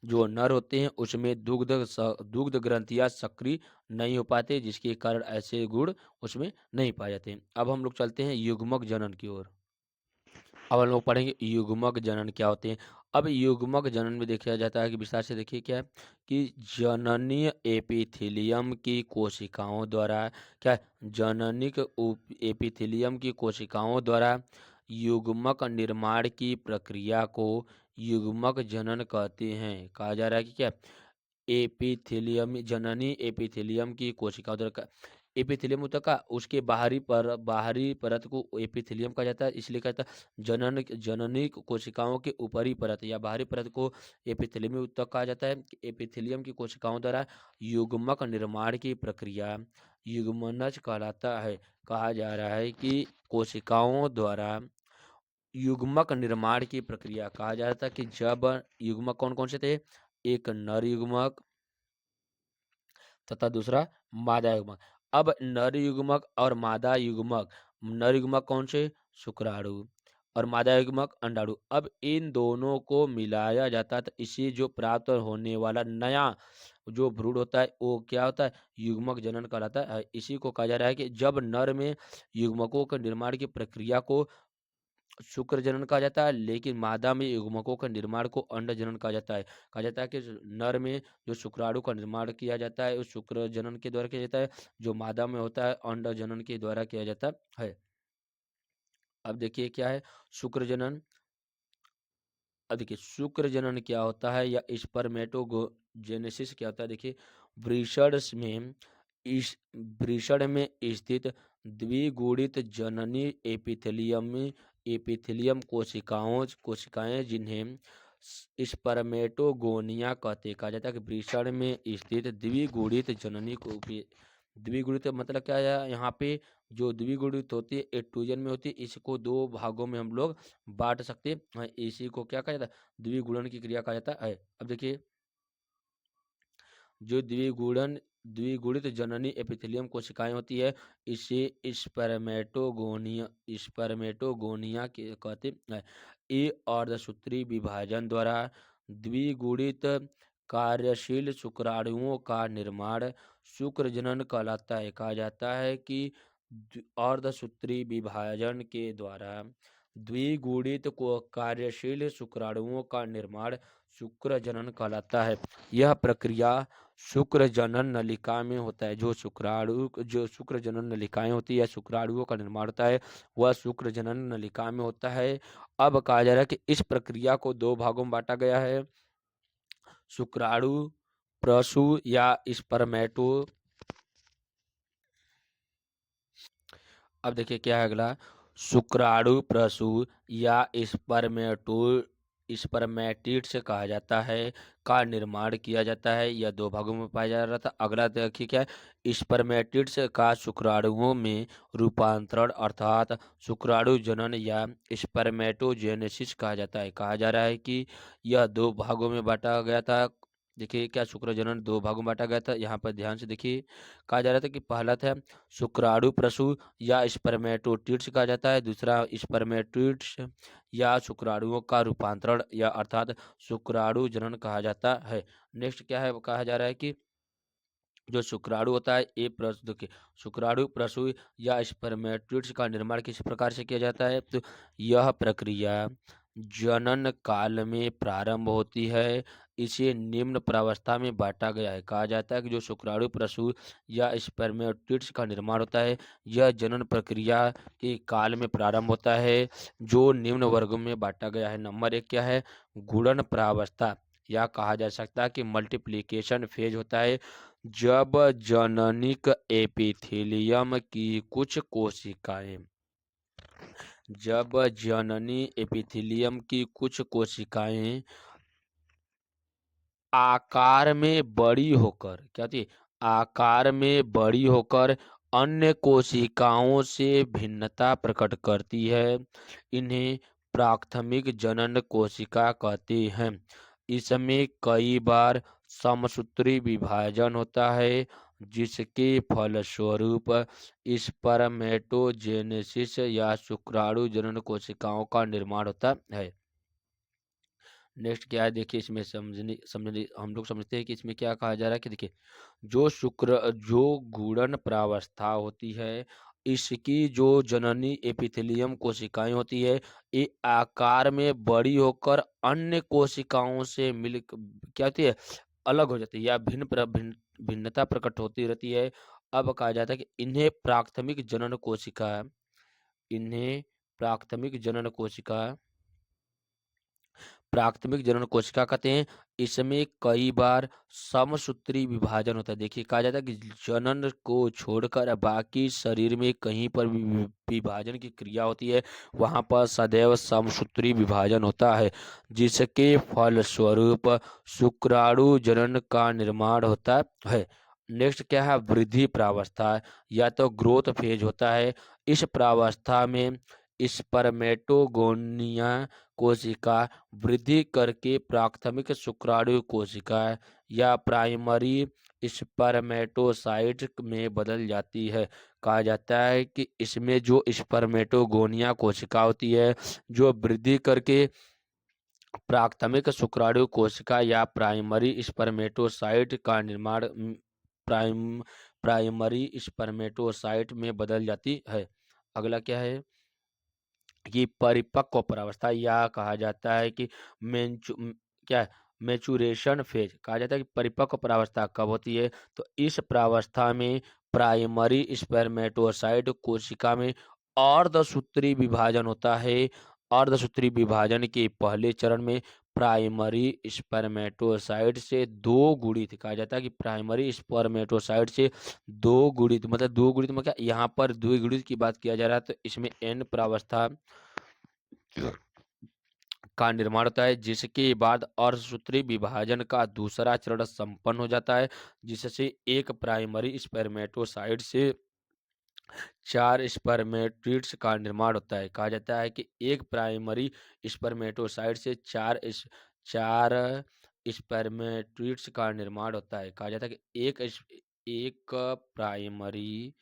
जो नर होते हैं उसमें दुग्ध ग्रंथियां सक्रिय नहीं हो पाते, जिसके कारण ऐसे गुण उसमें नहीं पाए जाते। अब हम लोग चलते हैं युग्मक जनन की ओर। अब हम लोग पढ़ेंगे युग्मक जनन क्या होते हैं। अब युग्मक जनन में देखा जाता है कि विस्तार से देखिए क्या है कि जननीय एपिथेलियम की कोशिकाओं द्वारा क्या है? जननिक एपिथेलियम की कोशिकाओं द्वारा युग्मक निर्माण की प्रक्रिया को युग्मक जनन कहते हैं। कहा जा रहा है कि क्या एपिथेलियम जननी एपिथेलियम की कोशिका उधर का एपिथेलियम होता का उसके बाहरी परत को एपिथेलियम कहा जाता है। इसलिए कहता है जननी कोशिकाओं के ऊपरी परत या बाहरी परत को एपिथेलियम ऊतक कहा जाता है। एपिथेलियम की कोशिकाओं द्वारा युग्मक निर्माण की प्रक्रिया युग्मनज कहलाता है। कहा जा रहा है कि कोशिकाओं द्वारा युग्मक निर्माण की प्रक्रिया कहा जाता है कि जब युग्मक कौन कौन से थे, एक नर युग्मक तथा दूसरा मादा युग्मक। अब नर युग्मक और मादा युग्मक, नर युग्मक कौन से, शुक्राणु, और मादा युग्मक अंडाणु। अब इन दोनों को मिलाया जाता है तो इसी जो प्राप्त होने वाला नया जो भ्रूण होता है वो क्या होता है, युग्मक जनन कहलाता है। इसी को कहा जा रहा है कि जब नर में युग्मकों के निर्माण की प्रक्रिया को शुक्र जनन कहा जाता है, लेकिन मादा में युग्मकों का निर्माण को अंड जनन कहा जाता है। कहा जाता है कि नर में जो शुक्राणु का निर्माण किया जाता है उस शुक्र जनन के द्वारा किया जाता है, जो मादा में होता है अंड जनन के द्वारा किया जाता है। अब देखिए क्या है शुक्र जनन। अब देखिए शुक्र जनन क्या होता है या स्पर्मेटोजेनेसिस क्या होता है। देखिए वृषण में इस वृषण में स्थित द्विगुणित जननी एपिथेलियम कोशिकाएं जिन्हें स्पर्मेटोगोनिया कहते कहा जाता है कि वृषण में स्थित द्विगुणित जननी को द्विगुणित मतलब क्या है, यहाँ पे जो द्विगुणित होती है एट्रोजन में होती है, इसको दो भागों में हम लोग बांट सकते हैं। इसी को क्या कहा जाता है, द्विगुणन की क्रिया कहा जाता है। अब देखिए जो द्विगुणित जननी एपिथेलियम कोशिकाएं होती है इसे स्पर्मेटोगोनिया के कहते हैं। ये अर्धसूत्री विभाजन द्वारा द्विगुणित कार्यशील शुक्राणुओं का निर्माण शुक्र जनन कहलाता है। कहा जाता है कि अर्धसूत्री विभाजन के द्वारा द्विगुणित को कार्यशील शुक्राणुओं का निर्माण शुक्र जनन कहलाता है। यह प्रक्रिया शुक्र जनन नलिका में होता है। जो शुक्र जनन नलिकाएं होती है, शुक्राणुओं का निर्माण होता है, वह शुक्र जनन नलिका में होता है। अब कहा जा रहा है कि इस प्रक्रिया को दो भागों में बांटा गया है, शुक्राणु प्रसू या स्पर्मेटो। अब देखिए क्या है अगला, शुक्राणु प्रसूत या स्पर्मेटिड्स कहा जाता है का निर्माण किया जाता है। यह दो भागों में पाया जा रहा था। अगला देखिए क्या है, स्पर्मेटिड्स का शुक्राणुओं में रूपांतरण अर्थात शुक्राणु जनन या स्पर्मेटोजेनेसिस कहा जाता है। कहा जा रहा है कि यह दो भागों में बांटा गया था। देखिए क्या शुक्र जनन दो भागों में बांटा गया था, यहाँ पर ध्यान से देखिए। कहा जा रहा था कि पहला था शुक्राणु प्रसूत या स्पर्मेटोटिड्स कहा जाता है, दूसरा स्पर्मेटिड्स या शुक्राणुओं का रूपांतरण या अर्थात शुक्राणु जनन कहा जाता है। नेक्स्ट क्या है, कहा जा रहा है कि जो शुक्राणु होता है ये देखिए शुक्राणु प्रसूत या स्पर्मेटिड्स का निर्माण किस प्रकार से किया जाता है, तो यह प्रक्रिया जनन काल में प्रारंभ होती है। इसे निम्न प्रावस्था में बांटा गया है। कहा जाता है कि जो शुक्राणु प्रसूत या स्पर्मेटिड्स का निर्माण होता है यह जनन प्रक्रिया के काल में प्रारंभ होता है, जो निम्न वर्गों में बांटा गया है। नंबर एक क्या है, गुणन प्रावस्था, या कहा जा सकता है कि मल्टीप्लिकेशन फेज होता है। जब जननिक एपिथेलियम की कुछ कोशिकाएं जब जननी एपिथेलियम की कुछ कोशिकाएं आकार में बड़ी होकर क्या होती है, आकार में बड़ी होकर अन्य कोशिकाओं से भिन्नता प्रकट करती है, इन्हें प्राथमिक जनन कोशिका कहते हैं। इसमें कई बार समसूत्री विभाजन होता है जिसके फलस्वरूप स्पर्मेटोजेनेसिस या शुक्राणु जनन कोशिकाओं का निर्माण होता है। नेक्स्ट क्या है देखिए, इसमें समझने समझने हम लोग समझते हैं कि इसमें क्या कहा जा रहा है कि देखिए जो गुणन प्रावस्था होती है इसकी जो जननी एपिथेलियम कोशिकाएं होती है ये आकार में बड़ी होकर अन्य कोशिकाओं से मिल क्या होती है, अलग हो जाती है या भिन्नता प्रकट होती रहती है। अब कहा जाता है कि इन्हें प्राथमिक जनन कोशिका कहते हैं। इसमें कई बार समसूत्री विभाजन होता है। देखिए कहा जाता है कि जनन को छोड़कर बाकी शरीर में कहीं पर भी विभाजन की क्रिया होती है, वहां पर सदैव समसूत्री विभाजन होता है, जिसके फलस्वरूप शुक्राणु जनन का निर्माण होता है। नेक्स्ट क्या है, वृद्धि प्रावस्था या तो ग्रोथ फेज होता है। इस प्रावस्था में स्पर्मेटोगोनिया कोशिका वृद्धि करके प्राथमिक शुक्राणु कोशिका या प्राइमरी स्पर्मेटोसाइट में बदल जाती है। कहा जाता है कि इसमें जो स्पर्मेटोगोनिया कोशिका होती है, जो वृद्धि करके प्राथमिक शुक्राणु कोशिका या प्राइमरी स्पर्मेटोसाइट का निर्माण प्राइमरी स्पर्मेटोसाइट में बदल जाती है। अगला क्या है कि परिपक्व प्रावस्था, या कहा जाता है कि क्या है, मैचुरेशन फेज। कहा जाता है कि परिपक्व प्रावस्था कब होती है, तो इस प्रावस्था में प्राइमरी स्पर्मेटोसाइट कोशिका में अर्धसूत्री विभाजन होता है। अर्धसूत्री विभाजन के पहले चरण में प्राइमरी स्पर्मेटोसाइट से दो गुणित, कहा जाता है कि प्राइमरी स्पर्मेटोसाइट से दो गुणित मतलब दो गुणित मतलब क्या, यहाँ पर द्विगुणित की बात किया जा रहा है, तो इसमें एन प्रावस्था का निर्माण होता है, जिसके बाद अर्धसूत्री विभाजन का दूसरा चरण संपन्न हो जाता है, जिससे एक प्राइमरी स्पर्मेटोसाइट से चार स्पर्मेटिड्स का निर्माण होता है। कहा जाता है कि एक प्राइमरी स्पर्मेटोसाइट से चार स्पर्मेटिड्स का निर्माण होता है। कहा जाता है कि एक प्राइमरी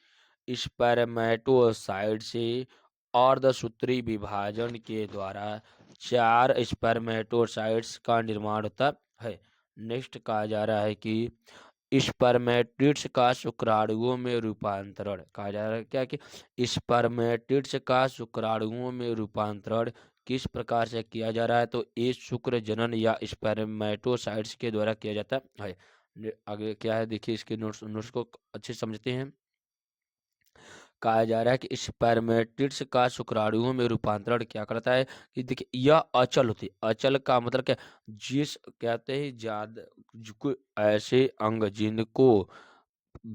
स्पर्मेटोसाइट से अर्धसूत्री विभाजन के द्वारा चार स्पर्मेटोसाइट्स का निर्माण होता है। नेक्स्ट कहा जा रहा है कि स्पर्मेटिड्स का शुक्राणुओं में रूपांतरण। कहा जा रहा है क्या कि स्पर्मेटिड्स का शुक्राणुओं में रूपांतरण किस प्रकार से किया जा रहा है, तो ये शुक्र जनन या स्पर्मेटोसाइट्स के द्वारा किया जाता है। आगे क्या है देखिए, इसके नोट्स को अच्छे समझते हैं। कहा जा रहा है कि स्पर्मेटिड्स का शुक्राणुओं में रूपांतरण क्या करता है कि देखिए यह अचल होती है। अचल का मतलब क्या, जिस कहते हैं ज्यादा ऐसे अंग जिनको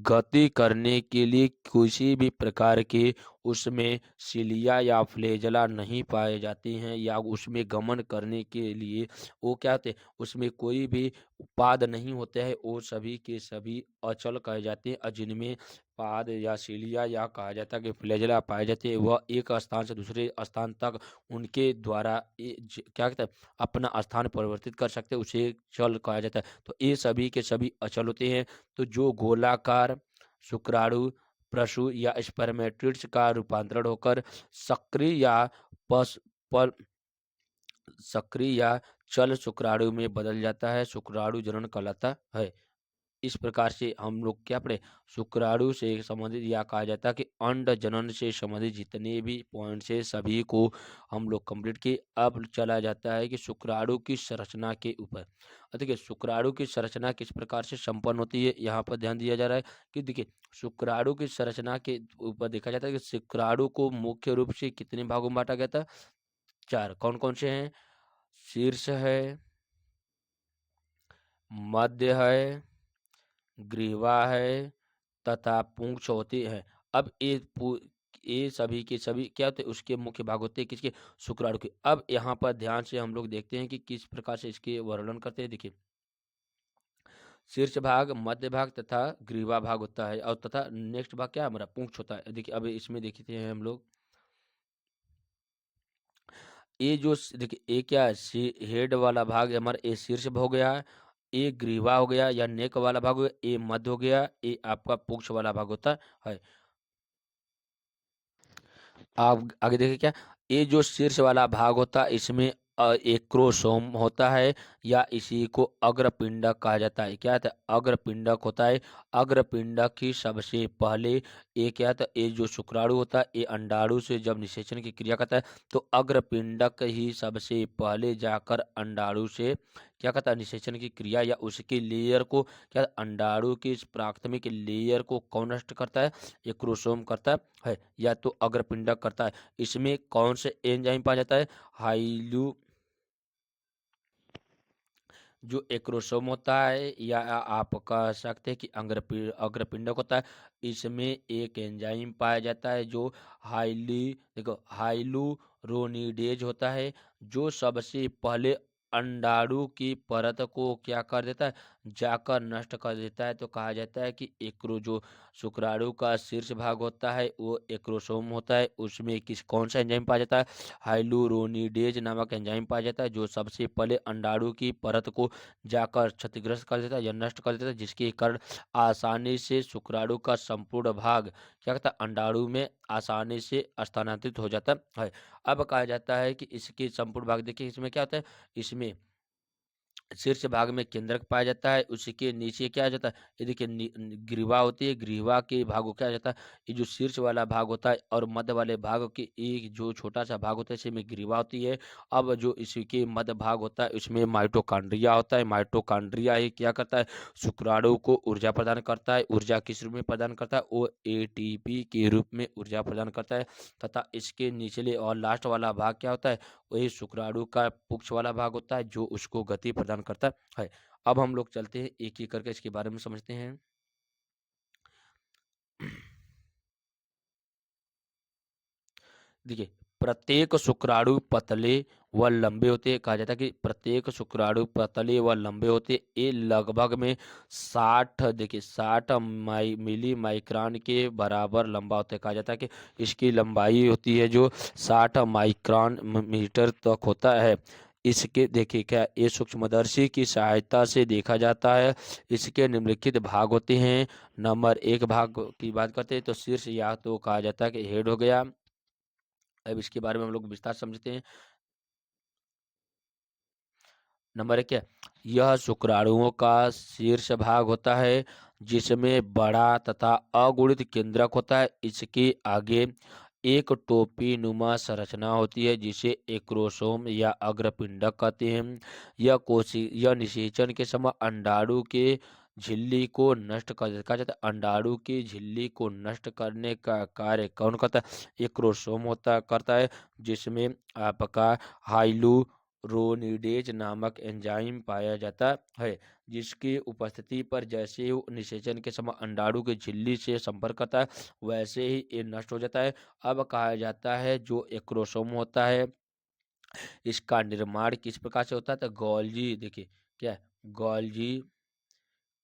गति करने के लिए किसी भी प्रकार के उसमें सिलिया या फ्लेजला नहीं पाए जाते हैं, या उसमें गमन करने के लिए वो क्या होते हैं, उसमें कोई भी पाद नहीं होते हैं, वो सभी के सभी अचल कहे जाते हैं। और जिनमें पाद या सिलिया या कहा जाता है कि फ्लेजला पाए जाते हैं, वह एक स्थान से दूसरे स्थान तक उनके द्वारा क्या कहते हैं, अपना स्थान परिवर्तित कर सकते हैं, उसे चल कहा जाता है। तो ये सभी के सभी अचल होते हैं। तो जो गोलाकार शुक्राणु प्रसु या स्पर्मेटिड्स का रूपांतरण होकर सक्रिय या पस पर सक्रिय या चल शुक्राणु में बदल जाता है, शुक्राणु जनन कहलाता है। इस प्रकार से हम लोग क्या पढ़े, शुक्राणु से संबंधित या कहा जाता है कि अंड जनन से संबंधित जितने भी पॉइंट्स है सभी को हम लोग कंप्लीट किए। अब चला जाता है कि शुक्राणु की संरचना के ऊपर। देखिए शुक्राणु की संरचना किस प्रकार से संपन्न होती है, यहाँ पर ध्यान दिया जा रहा है कि देखिए शुक्राणु की संरचना के ऊपर देखा जाता है कि शुक्राणु को मुख्य रूप से कितने भागों में बांटा गया था, चार। कौन कौन से हैं, शीर्ष है, मध्य है, ग्रीवा है तथा पूंछ होती है। अब ये सभी के सभी क्या होते हैं, उसके मुख्य भाग होते हैं किसके, शुक्राणु के। अब यहाँ पर ध्यान से हम लोग देखते हैं कि किस प्रकार से इसके वर्णन करते हैं। देखिए शीर्ष भाग, मध्य भाग तथा ग्रीवा भाग होता है, और तथा नेक्स्ट भाग क्या हमारा पूंछ होता है। देखिए अब इसमें देखते हैं हम लोग, ये जो देखिए ये क्या है, हेड वाला भाग हमारा ये शीर्ष हो गया, ये ग्रीवा हो गया या नेक वाला भाग हो गया, ये मध्य हो गया, ये आपका पुक्ष वाला भाग होता है। आप आगे देखिए क्या, ये जो शीर्ष वाला भाग होता है इसमें एक क्रोसोम होता है, या इसी को अग्रपिंडक कहा जाता है। क्या होता है, अग्रपिंडक होता है। अग्रपिंडक ही सबसे पहले ये क्या था, ये जो शुक्राणु होता है ये अंडाणु से जब निषेचन की क्रिया करता है, तो अग्रपिंडक ही सबसे पहले जाकर अंडाणु से क्या करता है, निषेचन की क्रिया या उसकी लेयर को, क्या अंडाणु की इस प्राथमिक लेयर को कौन नष्ट करता है, एक्रोसोम करता है या तो अग्रपिंडक करता है। इसमें कौन से एंजाइम पाया जाता है, हाइलू जो एक्रोसोम होता है या आप कह सकते हैं कि अग्रपिंडक होता है। इसमें एक एंजाइम पाया जाता है जो हाइलुरोनिडेज होता है, जो सबसे पहले अंडाणु की परत को क्या कर देता है, जाकर नष्ट कर देता है। तो कहा जाता है कि एक्रो जो शुक्राणु का शीर्ष भाग होता है वो एक्रोसोम होता है, उसमें कौन सा एंजाइम पाया जाता है, हाइलुरोनिडेज नामक एंजाइम पाया जाता है, जो सबसे पहले अंडाणु की परत को जाकर क्षतिग्रस्त कर देता है या नष्ट कर देता है, जिसके कारण आसानी से शुक्राणु का संपूर्ण भाग क्या कहता है, अंडाणु में आसानी से स्थानांतरित हो जाता है। अब कहा जाता है कि इसके संपूर्ण भाग, देखिए इसमें क्या होता है, इसमें शीर्ष भाग में केंद्रक पाया जाता है, उसी के नीचे क्या आ जाता है, ये देखिए ग्रीवा होती है, ग्रीवा के भाग को क्या आ जाता है, ये जो शीर्ष वाला भाग होता है और मध्य वाले भाग के एक जो छोटा सा भाग होता है इसी में ग्रीवा होती है। अब जो इसी के मध्य भाग होता है उसमें माइटोकॉन्ड्रिया होता है। माइटोकॉन्ड्रिया ही क्या करता है, शुक्राणु को ऊर्जा प्रदान करता है। ऊर्जा किस रूप में प्रदान करता है, वो एटीपी के रूप में ऊर्जा प्रदान करता है। तथा इसके निचले और लास्ट वाला भाग क्या होता है, वही शुक्राणु का पुक्ष वाला भाग होता है जो उसको गति प्रदान करता है। अब हम लोग चलते हैं एक एक करके इसके बारे में समझते हैं। देखिए, प्रत्येक शुक्राणु पतले व लंबे होते हैं। कहा जाता है कि प्रत्येक शुक्राणु पतले व लंबे होते हैं। ये लगभग में 60, देखिए 60 मिली माइक्रोन के बराबर लंबा होता है। कहा जाता है कि इसकी लंबाई होती है जो 60 माइक्रोन मीटर तक होता है। इसके देखिए क्या, ये सूक्ष्मदर्शी की सहायता से देखा जाता है। इसके निम्नलिखित भाग होते हैं। नंबर 1 भाग की बात करते हैं तो शीर्ष, या तो कहा जाता है कि हेड हो गया। अब इसके बारे में हम लोग विस्तार समझते हैं। नंबर 1 क्या, यह शुक्राणुओं का शीर्ष भाग होता है जिसमें बड़ा तथा अगुणित केंद्रक होता है। इसके आगे एक टोपी नुमा संरचना होती है जिसे एक्रोसोम या अग्रपिंडक कहते हैं। यह निषेचन के समय अंडाणु के झिल्ली को नष्ट कर देता, कहा जाता है अंडाणु की झिल्ली को नष्ट करने का कार्य कौन करता है, एक्रोसोम होता करता है, जिसमें आपका हाइलुरोनिडेज नामक एंजाइम पाया जाता है, जिसकी उपस्थिति पर जैसे ही वो निषेचन के समय अंडाणु की झिल्ली से संपर्क करता है वैसे ही ये नष्ट हो जाता है। अब कहा जाता है जो एक्रोसोम होता है इसका निर्माण किस प्रकार से होता है, तो गोल्जी, देखिए क्या है, गोल्जी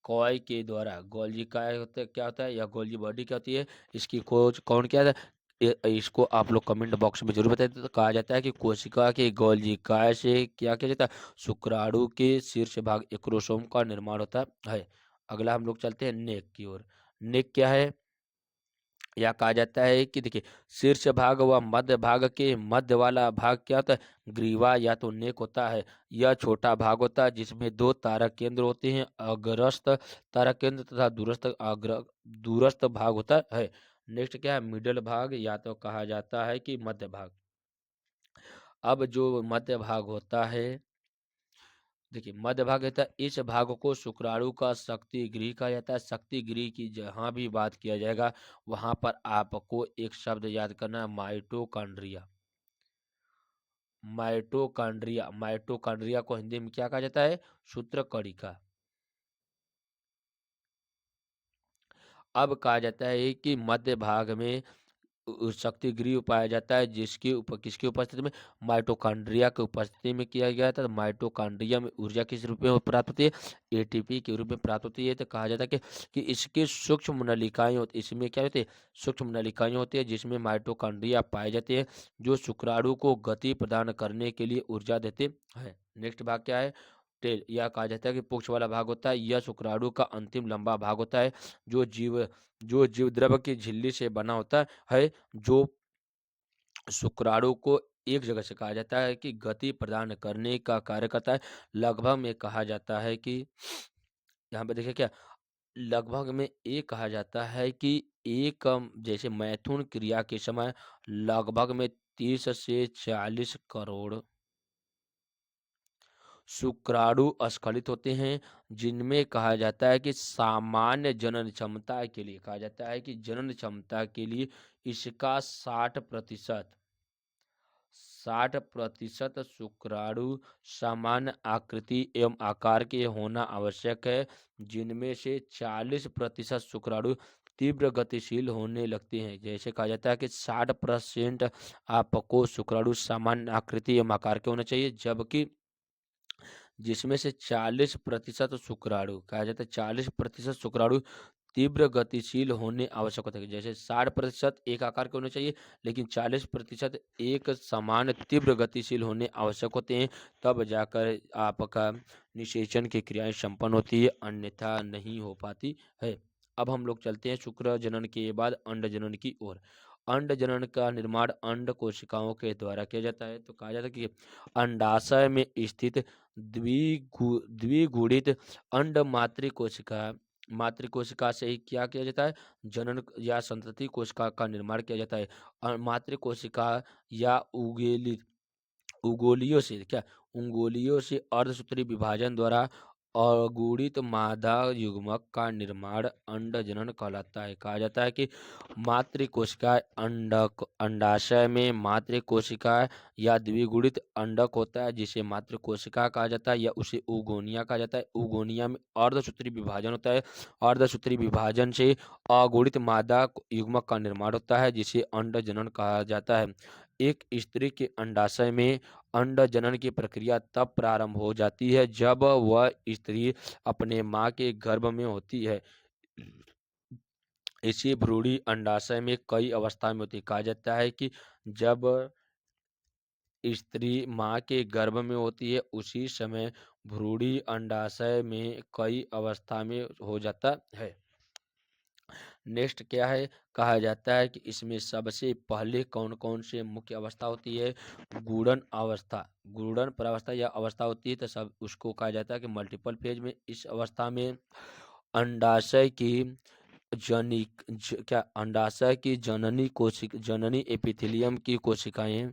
कॉय के द्वारा। गोल्जी काय होता है, क्या होता है, या गोल्जी बॉडी क्या होती है, इसकी खोज कौन किया था, इसको आप लोग कमेंट बॉक्स में जरूर बताइए। तो कहा जाता है कि कोशिका के गोल्जी काय से क्या किया जाता है, शुक्राणु के शीर्ष भाग एक्रोसोम का निर्माण होता है। अगला हम लोग चलते हैं नेक की ओर। नेक क्या है, या कहा जाता है कि देखिए शीर्ष भाग व मध्य भाग के मध्य वाला भाग क्या होता है, ग्रीवा या तो नेक होता है। यह छोटा भाग होता है जिसमें 2 तारक केंद्र होते हैं, अग्रस्थ तारक केंद्र तथा दूरस्थ भाग होता है। नेक्स्ट क्या है, मिडल भाग या तो कहा जाता है कि मध्य भाग। अब जो मध्य भाग होता है, देखिए मध्य भाग रहता है, इस भाग को शुक्राणु का शक्ति गृह कहा जाता है। शक्ति गृह की जहां भी बात किया जाएगा वहां पर आपको एक शब्द याद करना है, माइटोकॉन्ड्रिया। माइटोकॉन्ड्रिया, माइटोकॉन्ड्रिया को हिंदी में क्या कहा जाता है, सूत्रकणिका। अब कहा जाता है कि मध्य भाग में शक्ति गृह पाया जाता है किसकी उपस्थिति में, माइटोकॉन्ड्रिया की उपस्थिति में किया गया था। तो माइटोकॉन्ड्रिया में ऊर्जा किस रूप में प्राप्त होती है, एटीपी के रूप में प्राप्त होती है। तो कहा जाता है कि इसकी सूक्ष्म नलिकाएं होती, इसमें क्या होती है, सूक्ष्म नलिकाएं होती है जिसमें माइटोकॉन्ड्रिया पाए जाते हैं जो शुक्राणु को गति प्रदान करने के लिए ऊर्जा देते हैं। नेक्स्ट भाग क्या है, टेल, यह कहा जाता है कि पुक्ष वाला भाग होता है। यह शुक्राणु का अंतिम लंबा भाग होता है जो जीव द्रव की झिल्ली से बना होता है, जो शुक्राणु को एक जगह से कहा जाता है कि गति प्रदान करने का कार्य करता है। लगभग में कहा जाता है कि यहाँ पे देखिए क्या, लगभग में ये कहा जाता है कि एक जैसे मैथुन क्रिया के समय लगभग में 30 से 40 करोड़ शुक्राणु स्खलित होते हैं, जिनमें कहा जाता है कि सामान्य जनन क्षमता के लिए कहा जाता है कि जनन क्षमता के लिए इसका 60% शुक्राणु समान आकृति एवं आकार के होना आवश्यक है, जिनमें से 40% शुक्राणु तीव्र गतिशील होने लगते हैं। जैसे कहा जाता है कि 60% आपको शुक्राणु समान आकृति एवं आकार के होना चाहिए, जबकि जिसमें से 40% शुक्राणु कहा जाता है 40% शुक्राणु तीव्र गतिशील होने आवश्यक होता है। जैसे 60% एक आकार के होने चाहिए, लेकिन 40% एक समान तीव्र गतिशील होने आवश्यक होते हैं, तब जाकर आपका निषेचन की क्रियाएं संपन्न होती है, अन्यथा नहीं हो पाती है। अब हम लोग चलते हैं शुक्र जनन के बाद अंड जनन की ओर। अंड जनन का निर्माण अंड कोशिकाओं के द्वारा किया जाता है। तो कहा जाता है कि अंडाशय में स्थित द्विगुणित अंड मातृकोशिका से ही क्या किया जाता है, जनन या संतति कोशिका का निर्माण किया जाता है। मातृकोशिका या उंगोलियों से अर्धसूत्री विभाजन द्वारा अगुणित मादा युग्मक का निर्माण अंड जनन कहलाता है। कहा जाता है कि मातृकोशिका अंडाशय में मातृकोशिका या द्विगुणित अंडक होता है, जिसे मातृकोशिका कहा जाता है या उसे उगोनिया कहा जाता है। उगोनिया में अर्धसूत्री विभाजन होता है। अर्धसूत्री विभाजन से अगुणित मादा युग्मक का निर्माण होता है, जिसे अंड जनन कहा जाता है। एक स्त्री के अंडाशय में अंड जनन की प्रक्रिया तब प्रारंभ हो जाती है जब वह स्त्री अपने माँ के गर्भ में होती है। इसी भ्रूणी अंडाशय में कई अवस्था में होती है। कहा जाता है कि जब स्त्री माँ के गर्भ में होती है, उसी समय भ्रूणी अंडाशय में कई अवस्था में हो जाता है। नेक्स्ट क्या है, कहा जाता है कि इसमें सबसे पहले कौन कौन से मुख्य अवस्था होती है। गुड़न अवस्था, गुड़न प्रावस्था या अवस्था होती है, तो सब उसको कहा जाता है कि मल्टीपल फेज में। इस अवस्था में अंडाशय की अंडाशय की जननी एपिथेलियम की कोशिकाएं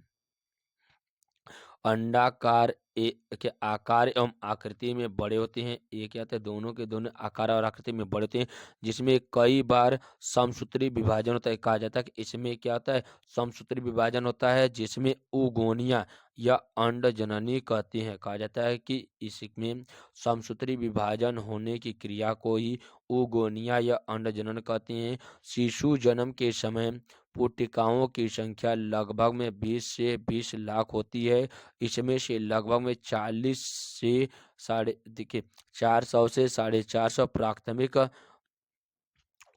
अंडाकार के आकार एवं आकृति में बड़े होते हैं। ये क्या होता है, दोनों के दोनों आकार और आकृति में बड़े होते हैं, जिसमें कई बार समसूत्री विभाजन होता है। कहा जाता है कि इसमें क्या होता है, समसूत्री विभाजन होता है, जिसमें उगोनिया या अंड जननी कहते हैं। कहा जाता है कि इसमें समसूत्री विभाजन होने की क्रिया को ही उगोनिया या अंड जनन कहते हैं। शिशु जन्म के समय पुटिकाओं की संख्या लगभग में 20 लाख होती है। इसमें से लगभग में 400 से 450 प्राथमिक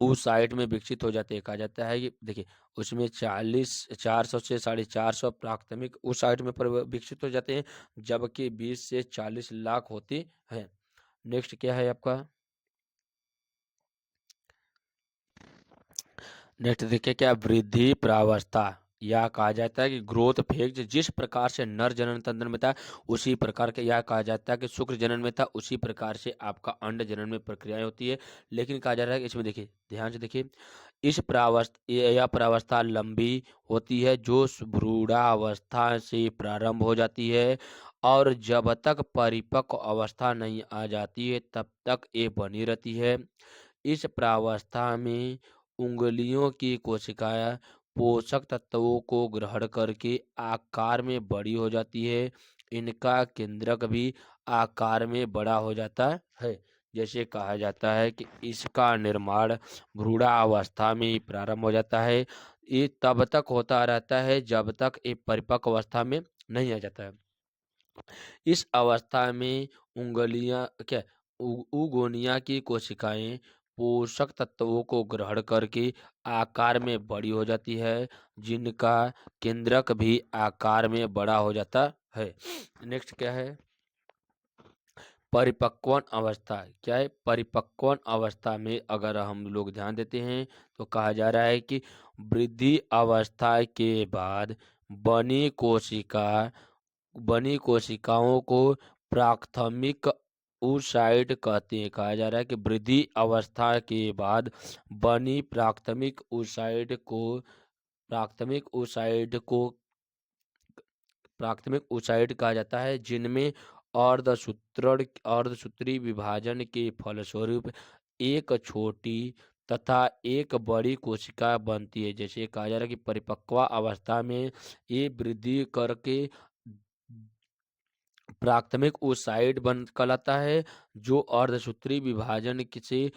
उस साइट में विकसित हो जाते हैं। कहा जाता है कि देखिए उसमें 400 से 450 प्राथमिक उस साइट में विकसित हो जाते हैं, जबकि 20 से 40 लाख होती हैं। नेक्स्ट क्या है आपका, नेक्स्ट देखिए क्या, वृद्धि प्रावस्था या कहा जाता है कि ग्रोथ फेज। जिस प्रकार से नर जनन तंत्र में था उसी प्रकार के यह कहा जाता है कि शुक्र जनन में था, उसी प्रकार से आपका अंड जनन में प्रक्रियाएं होती है। लेकिन कहा जा रहा है कि इसमें देखिए ध्यान से देखिए, इस यह प्रावस्था लंबी होती है, जो भ्रूणावस्था से प्रारंभ हो जाती है और जब तक परिपक्व अवस्था नहीं आ जाती है तब तक ये बनी रहती है। इस प्रावस्था में उंगलियों की कोशिकाएं पोषक तत्वों को ग्रहण करके आकार में बड़ी हो जाती है। इनका केंद्रक भी आकार में बड़ा हो जाता है। जैसे कहा जाता है कि इसका निर्माण भ्रूणावस्था में ही प्रारंभ हो जाता है। ये तब तक होता रहता है जब तक ये परिपक्व अवस्था में नहीं आ जाता है। इस अवस्था में उगोनिया की कोशिकाएं पोषक तत्वों को ग्रहण करके आकार में बड़ी हो जाती है, जिनका केंद्रक भी आकार में बड़ा हो जाता है। नेक्स्ट क्या है, परिपक्वन अवस्था। क्या है, परिपक्वन अवस्था में अगर हम लोग ध्यान देते हैं तो कहा जा रहा है कि वृद्धि अवस्था के बाद बनी कोशिकाओं को प्राथमिक oocyte कहते हैं। कहा जा रहा है कि वृद्धि अवस्था के बाद बनी प्राथमिक oocyte कहा जाता है, जिनमें अर्धसूत्री विभाजन के फलस्वरूप एक छोटी तथा एक बड़ी कोशिका बनती है। जैसे कहा जा रहा है कि परिपक्व अवस्था में ये वृद्धि करके प्राथमिक ओसाइट बन कहलाता है, जो अर्धसूत्री विभाजन से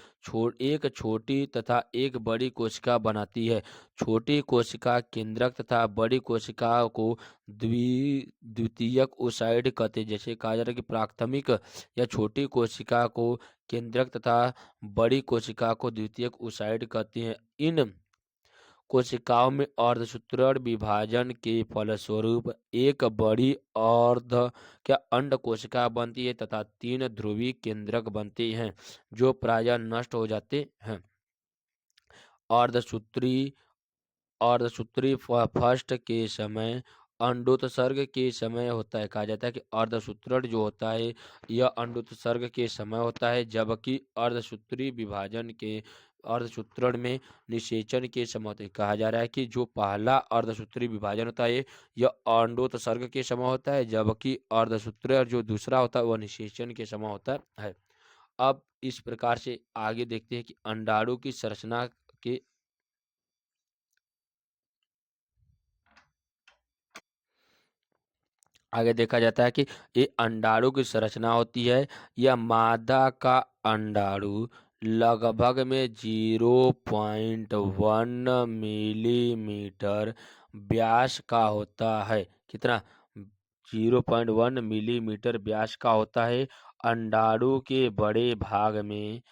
एक छोटी तथा एक बड़ी कोशिका बनाती है। छोटी कोशिका केंद्रक तथा बड़ी कोशिका को द्वितीयक ओसाइट कहते हैं। जैसे कहा जा रहा है कि प्राथमिक या छोटी कोशिका को केंद्रक तथा बड़ी कोशिका को द्वितीयक ओसाइट कहते हैं। इन कोशिकाओं में अर्धसूत्रण विभाजन के फलस्वरूप एक बड़ी अंड कोशिका बनती है तथा 3 ध्रुवीय केंद्रक बनते हैं, जो प्रायः नष्ट हो जाते हैं। अर्धसूत्री अर्धसूत्री फर्स्ट के समय अंडोत्सर्ग के समय होता है। कहा जाता है कि अर्धसूत्रण जो होता है यह अंडोत्सर्ग के समय होता है, जबकि अर्धसूत्रण में निषेचन के समय होता है। कहा जा रहा है कि जो पहला अर्धसूत्री विभाजन होता है यह अंडोत्सर्ग के समय होता है, जबकि अर्धसूत्रण जो दूसरा होता है वह निषेचन के समय होता है। अब इस प्रकार से आगे देखते हैं कि अंडाणु की संरचना के आगे देखा जाता है कि ये अंडाणु की संरचना होती है। यह मादा का अंडाणु लगभग में 0.1 मिलीमीटर व्यास का होता है। कितना? 0.1 मिलीमीटर व्यास का होता है। अंडाणु के बड़े भाग में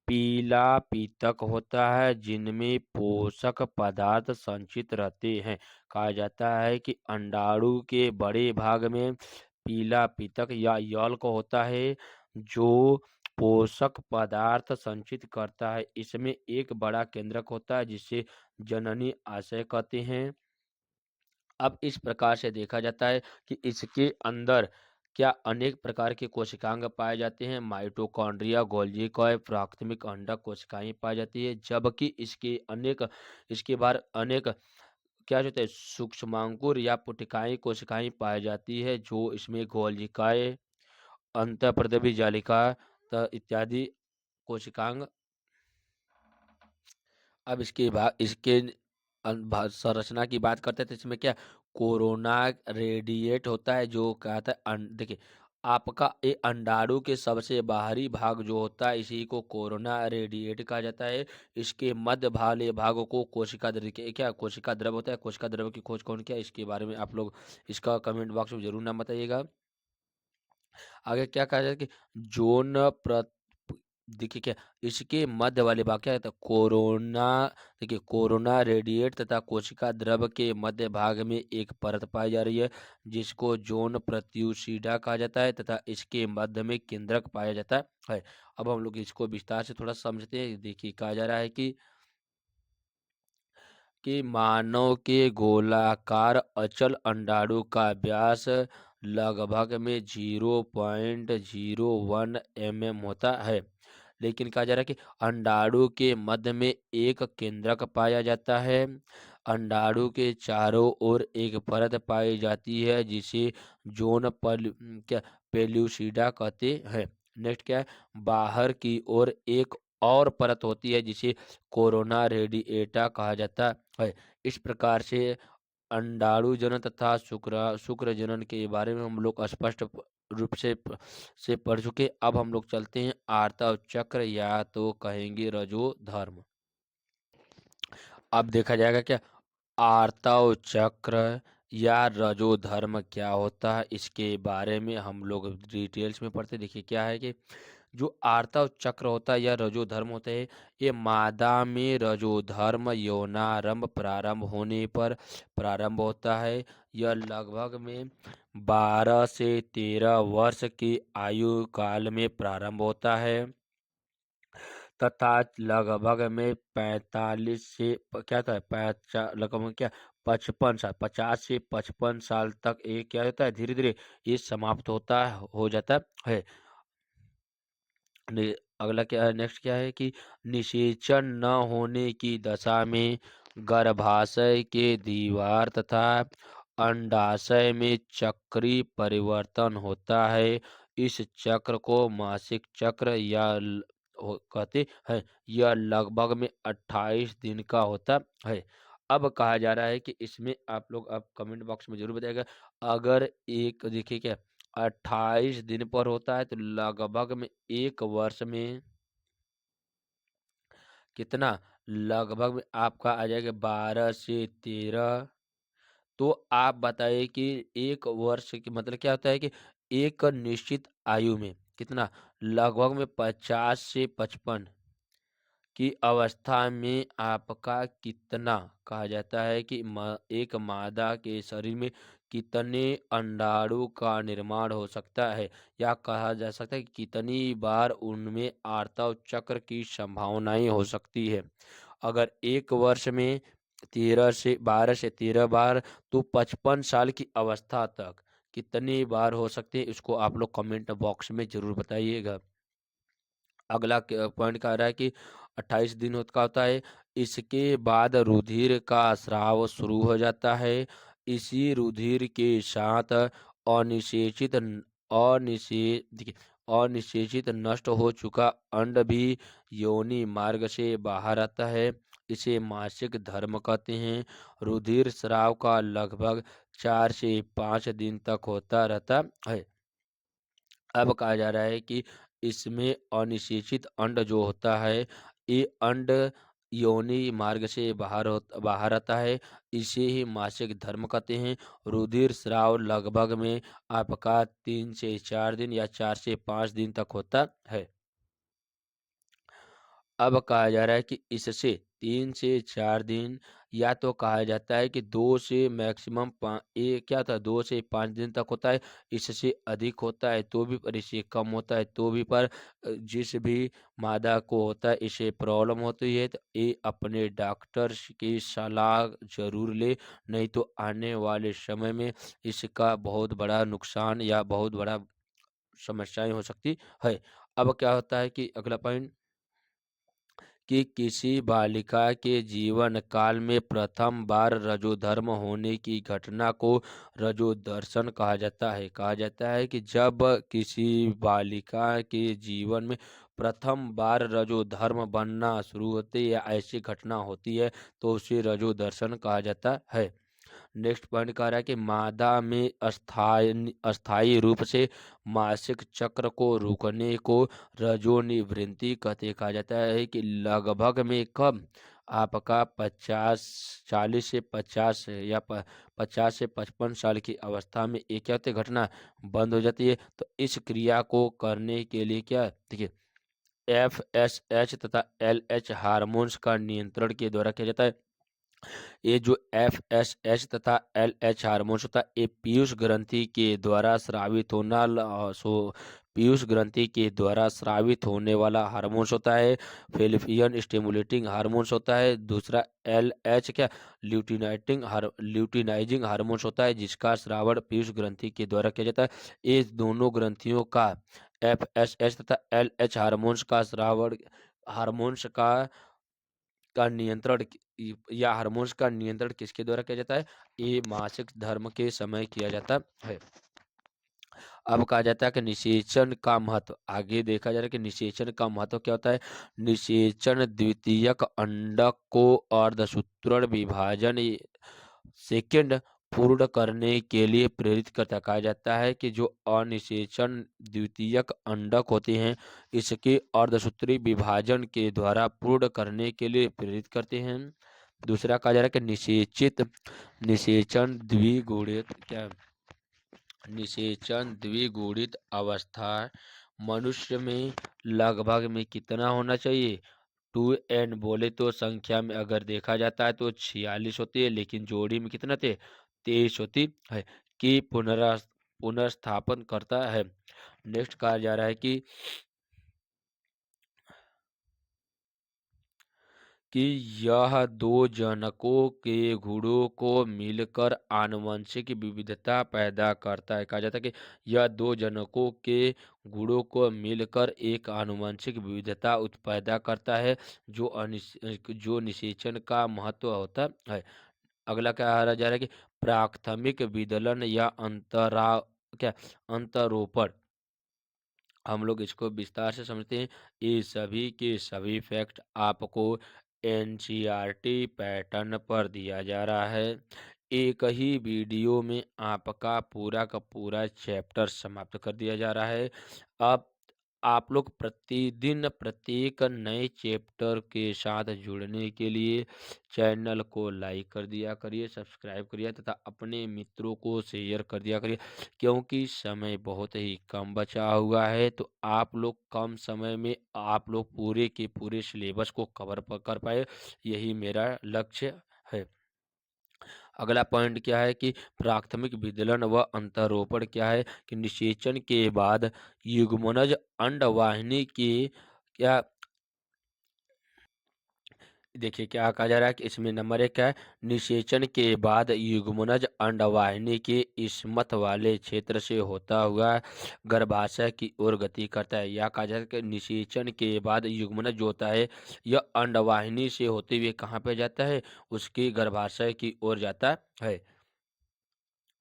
पीला पीतक होता है, जिनमें पोषक पदार्थ संचित रहते हैं। कहा जाता है कि अंडाणु के बड़े भाग में पीला पीतक या यॉल्क होता है, जो पोषक पदार्थ संचित करता है। इसमें एक बड़ा केंद्रक होता है, जिसे जननी आशय कहते हैं। अब इस प्रकार से देखा जाता है कि इसके अंदर क्या अनेक प्रकार के कोशिकांग पाए जाते हैं। माइटोकॉन्ड्रिया, गोल्गी कॉय, प्राथमिक अंडक कोशिकाएं पाई जाती है, जबकि इसके बाहर अनेक क्या जो होता है सूक्ष्मांकुर या पुटिकाएं कोशिकाएं पाई जाती है, जो इसमें गोल्जिकाए, अंतःप्रद्रवी जालिका इत्यादि कोशिकांग। अब इसके संरचना की बात करते हैं तो इसमें क्या कोरोना रेडिएट होता है, जो कहता है देखिए आपका ये अंडाणु के सबसे बाहरी भाग जो होता है इसी को कोरोना रेडिएट कहा जाता है। इसके मध्य वाले भाग को कोशिका द्रव क्या कोशिका द्रव होता है। कोशिका द्रव की खोज कौन किया, इसके बारे में आप लोग इसका कमेंट बॉक्स में जरूर नाम बताइएगा। आगे क्या कहा जाए कि जोन देखिए क्या इसके मध्य वाले भाग क्या है, तो कोरोना। देखिए कोरोना रेडिएट तथा कोशिका द्रव के मध्य भाग में एक परत पाई जा रही है, जिसको जोन प्रत्यूषिडा कहा जाता है तथा इसके मध्य में केंद्रक पाया जाता है। अब हम लोग इसको विस्तार से थोड़ा समझते हैं। देखिए कहा जा रहा है कि मानव के गोलाकार अचल अंडाणु का व्यास लगभग में 0.01 mm होता है, लेकिन कहा जा रहा है कि अंडाणु के मध्य में एक केंद्रक पाया जाता है। अंडाणु के चारों ओर एक परत पाई जाती है, जिसे जोन पेल्यूसिडा कहते हैं। नेक्स्ट क्या है, बाहर की ओर एक और परत होती है, जिसे कोरोना रेडिएटा कहा जाता है। इस प्रकार से अंडाणु जनन तथा शुक्र जनन के बारे में हम लोग स्पष्ट रूप से पढ़ चुके। अब हम लोग चलते हैं आर्तव चक्र या तो कहेंगे रजो धर्म। अब देखा जाएगा क्या आर्तव चक्र या रजो धर्म क्या होता है, इसके बारे में हम लोग डिटेल्स में पढ़ते। देखिए क्या है कि जो आर्तव चक्र होता है या रजो धर्म होता है, ये मादा में रजो धर्म यौनारंभ प्रारंभ होने पर प्रारंभ होता है। यह लगभग में 12 से 13 वर्ष की आयु काल में प्रारंभ होता है तथा लगभग में 45 से क्या था लगभग में क्या 50 से 55 साल तक ये क्या होता है धीरे धीरे ये समाप्त होता है हो जाता है। अगला क्या है, नेक्स्ट क्या है कि निषेचन न होने की दशा में गर्भाशय के दीवार तथा अंडाशय में चक्रीय परिवर्तन होता है। इस चक्र को मासिक चक्र कहते हैं। यह लगभग में 28 दिन का होता है। अब कहा जा रहा है कि इसमें आप लोग अब कमेंट बॉक्स में जरूर बताइएगा, अगर एक देखिए क्या 28 दिन पर होता है तो लगभग में एक वर्ष में कितना, लगभग में आपका आ जाएगा 12 से 13। तो आप बताइए कि एक वर्ष की मतलब क्या होता है कि एक निश्चित आयु में कितना, लगभग में 50 से 55 की अवस्था में आपका कितना, कहा जाता है कि एक मादा के शरीर में कितने अंडाणु का निर्माण हो सकता है, या कहा जा सकता है कि कितनी बार उनमें आर्तव चक्र की संभावनाएं हो सकती है। अगर एक वर्ष में 12 से 13 बार, तो 55 साल की अवस्था तक कितनी बार हो सकते हैं, इसको आप लोग कमेंट बॉक्स में जरूर बताइएगा। अगला पॉइंट कह रहा है कि 28 दिन का होता है। इसके बाद रुधिर का स्राव शुरू हो जाता है। इसी रुधिर के साथ अनिषेचित देखिए, अनिषेचित नष्ट हो चुका अंड भी योनि मार्ग से बाहर आता है। इसे मासिक धर्म कहते हैं। रुधिर स्राव का लगभग 4 से 5 दिन तक होता रहता है। अब कहा जा रहा है कि इसमें अनिषेचित अंड जो होता है, ये अंड योनि मार्ग से बाहर आता है। इसे ही मासिक धर्म कहते हैं। रुधिर स्राव लगभग में आपका 3 से 4 दिन या 4 से 5 दिन तक होता है। अब कहा जा रहा है कि इससे 3 से 4 दिन, या तो कहा जाता है कि 2 से मैक्सिमम ये क्या था, 2 से 5 दिन तक होता है। इससे अधिक होता है तो भी, पर इससे कम होता है तो भी, पर जिस भी मादा को होता है इसे प्रॉब्लम होती है तो ये अपने डॉक्टर की सलाह जरूर ले, नहीं तो आने वाले समय में इसका बहुत बड़ा नुकसान या बहुत बड़ा समस्याएं हो सकती है। अब क्या होता है कि अगला पॉइंट, कि किसी बालिका के जीवन काल में प्रथम बार रजोधर्म होने की घटना को रजोदर्शन कहा जाता है। कहा जाता है कि जब किसी बालिका के जीवन में प्रथम बार रजोधर्म बनना शुरू होते या ऐसी घटना होती है तो उसे रजोदर्शन कहा जाता है। नेक्स्ट पॉइंट कह रहा है कि मादा में अस्थायी रूप से मासिक चक्र को रुकने को रजोनिवृत्ति कहते। कहा जाता है कि लगभग में कब आपका 40 से 50 या 50 से 55 साल की अवस्था में एक क्या होती है, घटना बंद हो जाती है। तो इस क्रिया को करने के लिए क्या, देखिए, FSH तथा LH हार्मोन्स का नियंत्रण के द्वारा किया जाता है। ये जो FSH तथा LH हार्मोन्स होता है, ये पीयूष ग्रंथि के द्वारा स्रावित पीयूष ग्रंथि के द्वारा स्रावित होने वाला हार्मोन्स होता है। फेलिपियन स्टिमुलेटिंग हार्मोन्स होता है। दूसरा LH क्या, ल्यूटिनाइजिंग हार्मोन्स होता है, जिसका श्रावण पीयूष ग्रंथि के द्वारा किया जाता है। ये दोनों ग्रंथियों का, FSH तथा LH हार्मोन्स का श्रावण, हार्मोन्स का नियंत्रण या हार्मोन्स का नियंत्रण किसके द्वारा किया जाता है, ये मासिक धर्म के समय किया जाता है। अब कहा जाता है कि निषेचन का महत्व, आगे देखा जा रहा है कि निषेचन का महत्व क्या होता है। निषेचन द्वितीयक अंडक को अर्धसूत्रण विभाजन सेकेंड पूर्ण करने के लिए प्रेरित करता। कहा जाता है कि जो अनिषेचन द्वितीयक अंडक होते हैं, इसके अर्धसूत्री विभाजन के द्वारा पूर्ण करने के लिए प्रेरित करते हैं। दूसरा कहा जा रहा है कि निषेचन द्विगुणित क्या, निषेचन द्विगुणित अवस्था मनुष्य में लगभग में कितना होना चाहिए, 2n। बोले तो संख्या में अगर देखा जाता है तो 46 होती है, लेकिन जोड़ी में कितना थे, 23 होती है, कि पुनर्स्थापन करता है। नेक्स्ट कहा जा रहा है कि यह दो जनकों के गुणों को मिलकर आनुवंशिक विविधता पैदा करता है। कहा जाता है कि यह दो जनकों के गुणों को मिलकर एक आनुवंशिक विविधता पैदा करता है, जो निषेचन का महत्व होता है। अगला क्या आ जा रहा है कि प्राथमिक विदलन या अंतरोपण हम लोग इसको विस्तार से समझते हैं। ये सभी के सभी फैक्ट आपको एनसीईआरटी पैटर्न पर दिया जा रहा है। एक ही वीडियो में आपका पूरा का पूरा चैप्टर समाप्त कर दिया जा रहा है। अब आप लोग प्रतिदिन प्रत्येक नए चैप्टर के साथ जुड़ने के लिए चैनल को लाइक कर दिया करिए, सब्सक्राइब करिए तथा अपने मित्रों को शेयर कर दिया करिए, क्योंकि समय बहुत ही कम बचा हुआ है। तो आप लोग कम समय में आप लोग पूरे के पूरे सिलेबस को कवर कर पाए, यही मेरा लक्ष्य है। अगला पॉइंट क्या है कि प्राथमिक विदलन व अंतरोपण क्या है कि निषेचन के बाद युग्मनज अंडवाहिनी की क्या, देखिए क्या कहा जा रहा है कि इसमें नंबर 1 है, निषेचन के बाद युग्मनज अंडवाहिनी के इस्मत वाले क्षेत्र से होता हुआ गर्भाशय की ओर गति करता है। यह कहा जाता है कि निषेचन के बाद युग्मनज जो होता है यह अंडवाहिनी से होते हुए कहाँ पे जाता है, उसके गर्भाशय की ओर जाता है।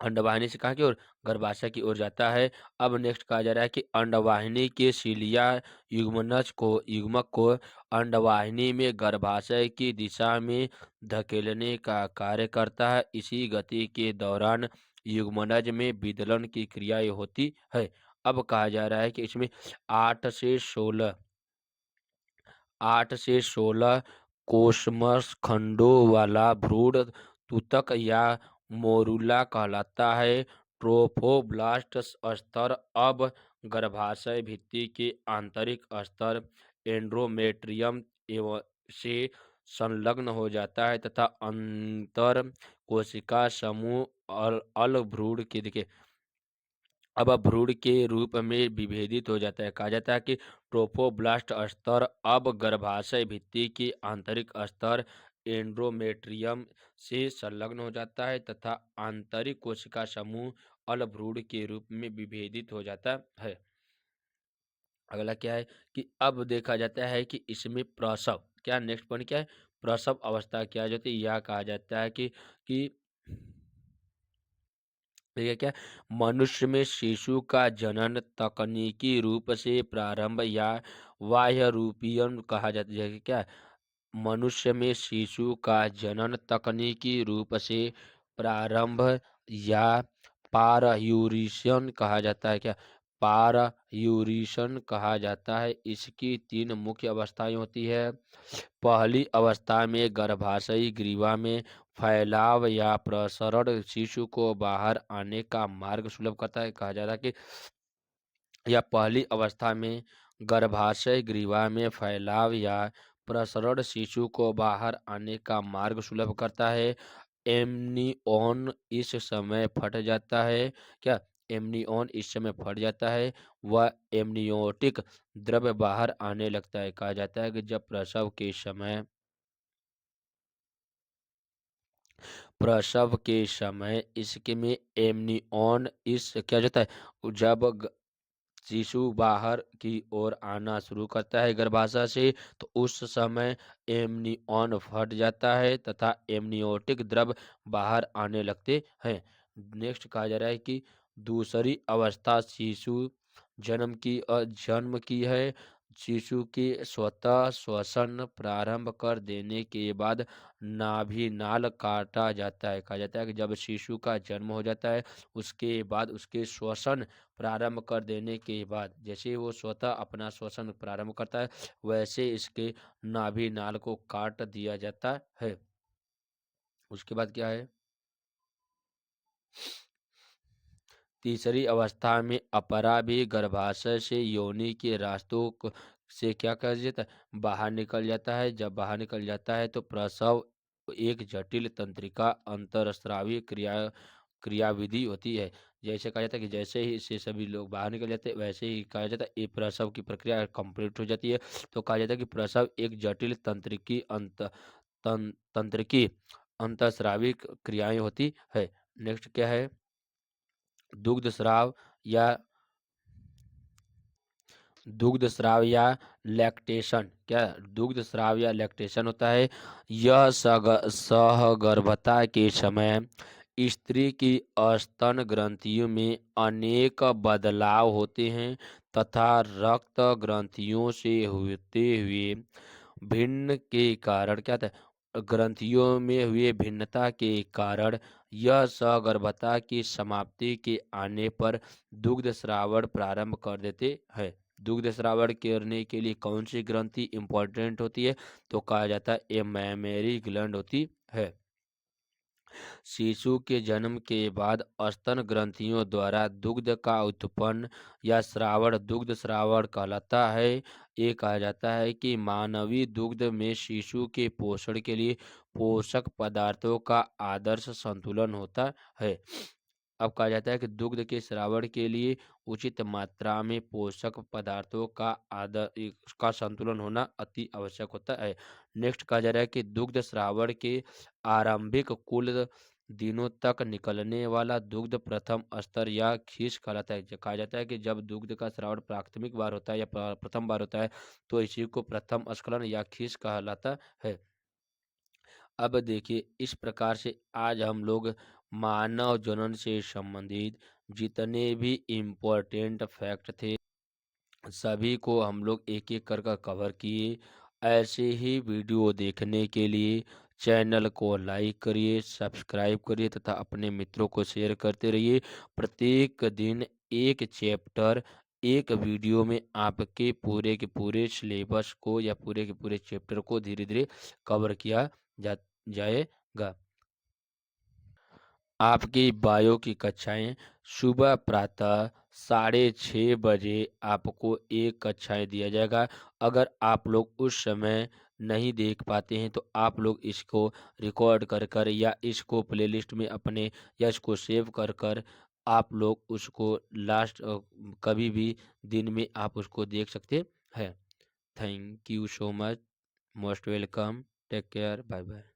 अंडवाहिनी से कहाँ की ओर, गर्भाशय की ओर जाता है। अब नेक्स्ट कहा जा रहा है कि अंडवाहिनी के सीलिया युग्मक को अंडवाहिनी में गर्भाशय की दिशा में धकेलने का कार्य करता है। इसी गति के दौरान युग्मनज में विदलन की क्रिया होती है। अब कहा जा रहा है कि इसमें 8 से 16 कोसमस खंडों वाला भ्रूण तुतक या मोरुला कहलाता है। ट्रोफोब्लास्ट स्तर अब गर्भाशय भित्ति के आंतरिक स्तर एंड्रोमेट्रियम एवं से संलग्न हो जाता है तथा अंतर कोशिका समूह अल भ्रूण के देखिए अब भ्रूण के रूप में विभेदित हो जाता है। कहा जाता है कि ट्रोफोब्लास्ट स्तर अब गर्भाशय भित्ति के आंतरिक स्तर एंड्रोमेट्रियम से संलग्न हो जाता है तथा आंतरिक कोशिका समूह अल भ्रूण के रूप में विभेदित हो जाता है। अगला क्या है कि अब देखा जाता है कि इसमें प्रसव क्या, नेक्स्ट पॉइंट क्या है, प्रसव अवस्था क्या जाती है। यह कहा जाता है कि देखिए क्या, मनुष्य में शिशु का जनन तकनीकी रूप से प्रारंभ या बाह्य रूपीयन कहा जाता है। क्या, मनुष्य में शिशु का जनन तकनीकी रूप से प्रारंभ या पारयूरिशन कहा जाता है। क्या, पारयूरिशन कहा जाता है। इसकी 3 मुख्य अवस्थाएं होती है। पहली अवस्था में गर्भाशयी ग्रीवा में फैलाव या प्रसरण शिशु को बाहर आने का मार्ग सुलभ करता है। कहा जाता है कि यह पहली अवस्था में गर्भाशय ग्रीवा में फैलाव या प्रसरण शिशु को बाहर आने का मार्ग सुलभ करता है। एमनिओन इस समय फट जाता है। क्या, एमनिओन इस समय फट जाता है। वह एमनियोटिक द्रव्य बाहर आने लगता है। कहा जाता है कि जब प्रसव के समय इसके में एमनिओन इस क्या जाता है, जब शिशु बाहर की ओर आना शुरू करता है गर्भाशय से, तो उस समय एमनिओन फट जाता है तथा एमनियोटिक द्रव बाहर आने लगते हैं। नेक्स्ट कहा जा रहा है कि दूसरी अवस्था शिशु जन्म की है। शिशु के स्वतः श्वसन प्रारंभ कर देने के बाद नाभि नाल काटा जाता है। कहा जाता है कि जब शिशु का जन्म हो जाता है उसके बाद उसके श्वसन प्रारंभ कर देने के बाद, जैसे वो स्वतः अपना श्वसन प्रारंभ करता है वैसे इसके नाभि नाल को काट दिया जाता है। उसके बाद क्या है, तीसरी अवस्था में अपरा भी गर्भाशय से योनि के रास्तों से क्या कर जाता है, बाहर निकल जाता है। जब बाहर निकल जाता है तो प्रसव एक जटिल तंत्रिका अंतरस्रावी क्रियाविधि होती है। जैसे कहा जाता है कि जैसे ही इससे सभी लोग बाहर निकल जाते हैं वैसे ही कहा जाता है ये प्रसव की प्रक्रिया कंप्लीट हो जाती है। तो कहा जाता है कि प्रसव एक जटिल तंत्रिकी अंतरस्रावी क्रियाएं होती है। नेक्स्ट क्या है, दुग्ध स्राव या लैक्टेशन। क्या, दुग्ध स्राव या लैक्टेशन होता है। यह सहगर्भता के समय स्त्री की स्तन ग्रंथियों में अनेक बदलाव होते हैं तथा रक्त ग्रंथियों से होते हुए भिन्न के कारण क्या था, ग्रंथियों में हुए भिन्नता के कारण यह सगर्भता की समाप्ति के आने पर दुग्ध स्रावण प्रारंभ कर देते हैं। दुग्ध स्रावण करने के लिए कौन सी ग्रंथि इंपॉर्टेंट होती है, तो कहा जाता है ये मैमेरी ग्लैंड होती है। शिशु के जन्म के बाद स्तन ग्रंथियों द्वारा दुग्ध का उत्पन्न या स्रावण दुग्ध स्रावण कहलाता है। ये कहा जाता है कि मानवीय दुग्ध में शिशु के पोषण के लिए पोषक पदार्थों का आदर्श संतुलन होता है। अब कहा जाता है कि दुग्ध के स्रावण के लिए उचित मात्रा में पोषक पदार्थों का का संतुलन होना अति आवश्यक होता है। नेक्स्ट कहा जा रहा है कि दुग्ध स्रावण के आरंभिक कुल दिनों तक निकलने वाला दुग्ध प्रथम स्तर या खीस कहलाता है। कहा जाता है कि जब दुग्ध का स्रावण प्राथमिक बार होता है या प्रथम बार होता है तो इसी को प्रथम स्खलन या खीस कहलाता है। अब देखिए इस प्रकार से आज हम लोग मानव जनन से संबंधित जितने भी इम्पोर्टेंट फैक्ट थे सभी को हम लोग एक एक कर कवर किए। ऐसे ही वीडियो देखने के लिए चैनल को लाइक करिए, सब्सक्राइब करिए तथा अपने मित्रों को शेयर करते रहिए। प्रत्येक दिन एक चैप्टर एक वीडियो में आपके पूरे के पूरे सिलेबस को या पूरे के पूरे चैप्टर को धीरे धीरे कवर किया जाएगा। आपकी बायो की कक्षाएं सुबह प्रातः 6:30 बजे आपको एक कक्षाएं दिया जाएगा। अगर आप लोग उस समय नहीं देख पाते हैं तो आप लोग इसको रिकॉर्ड कर कर या इसको प्लेलिस्ट में अपने या इसको सेव कर कर आप लोग उसको लास्ट कभी भी दिन में आप उसको देख सकते हैं। Thank you so much, most welcome, take care, bye bye.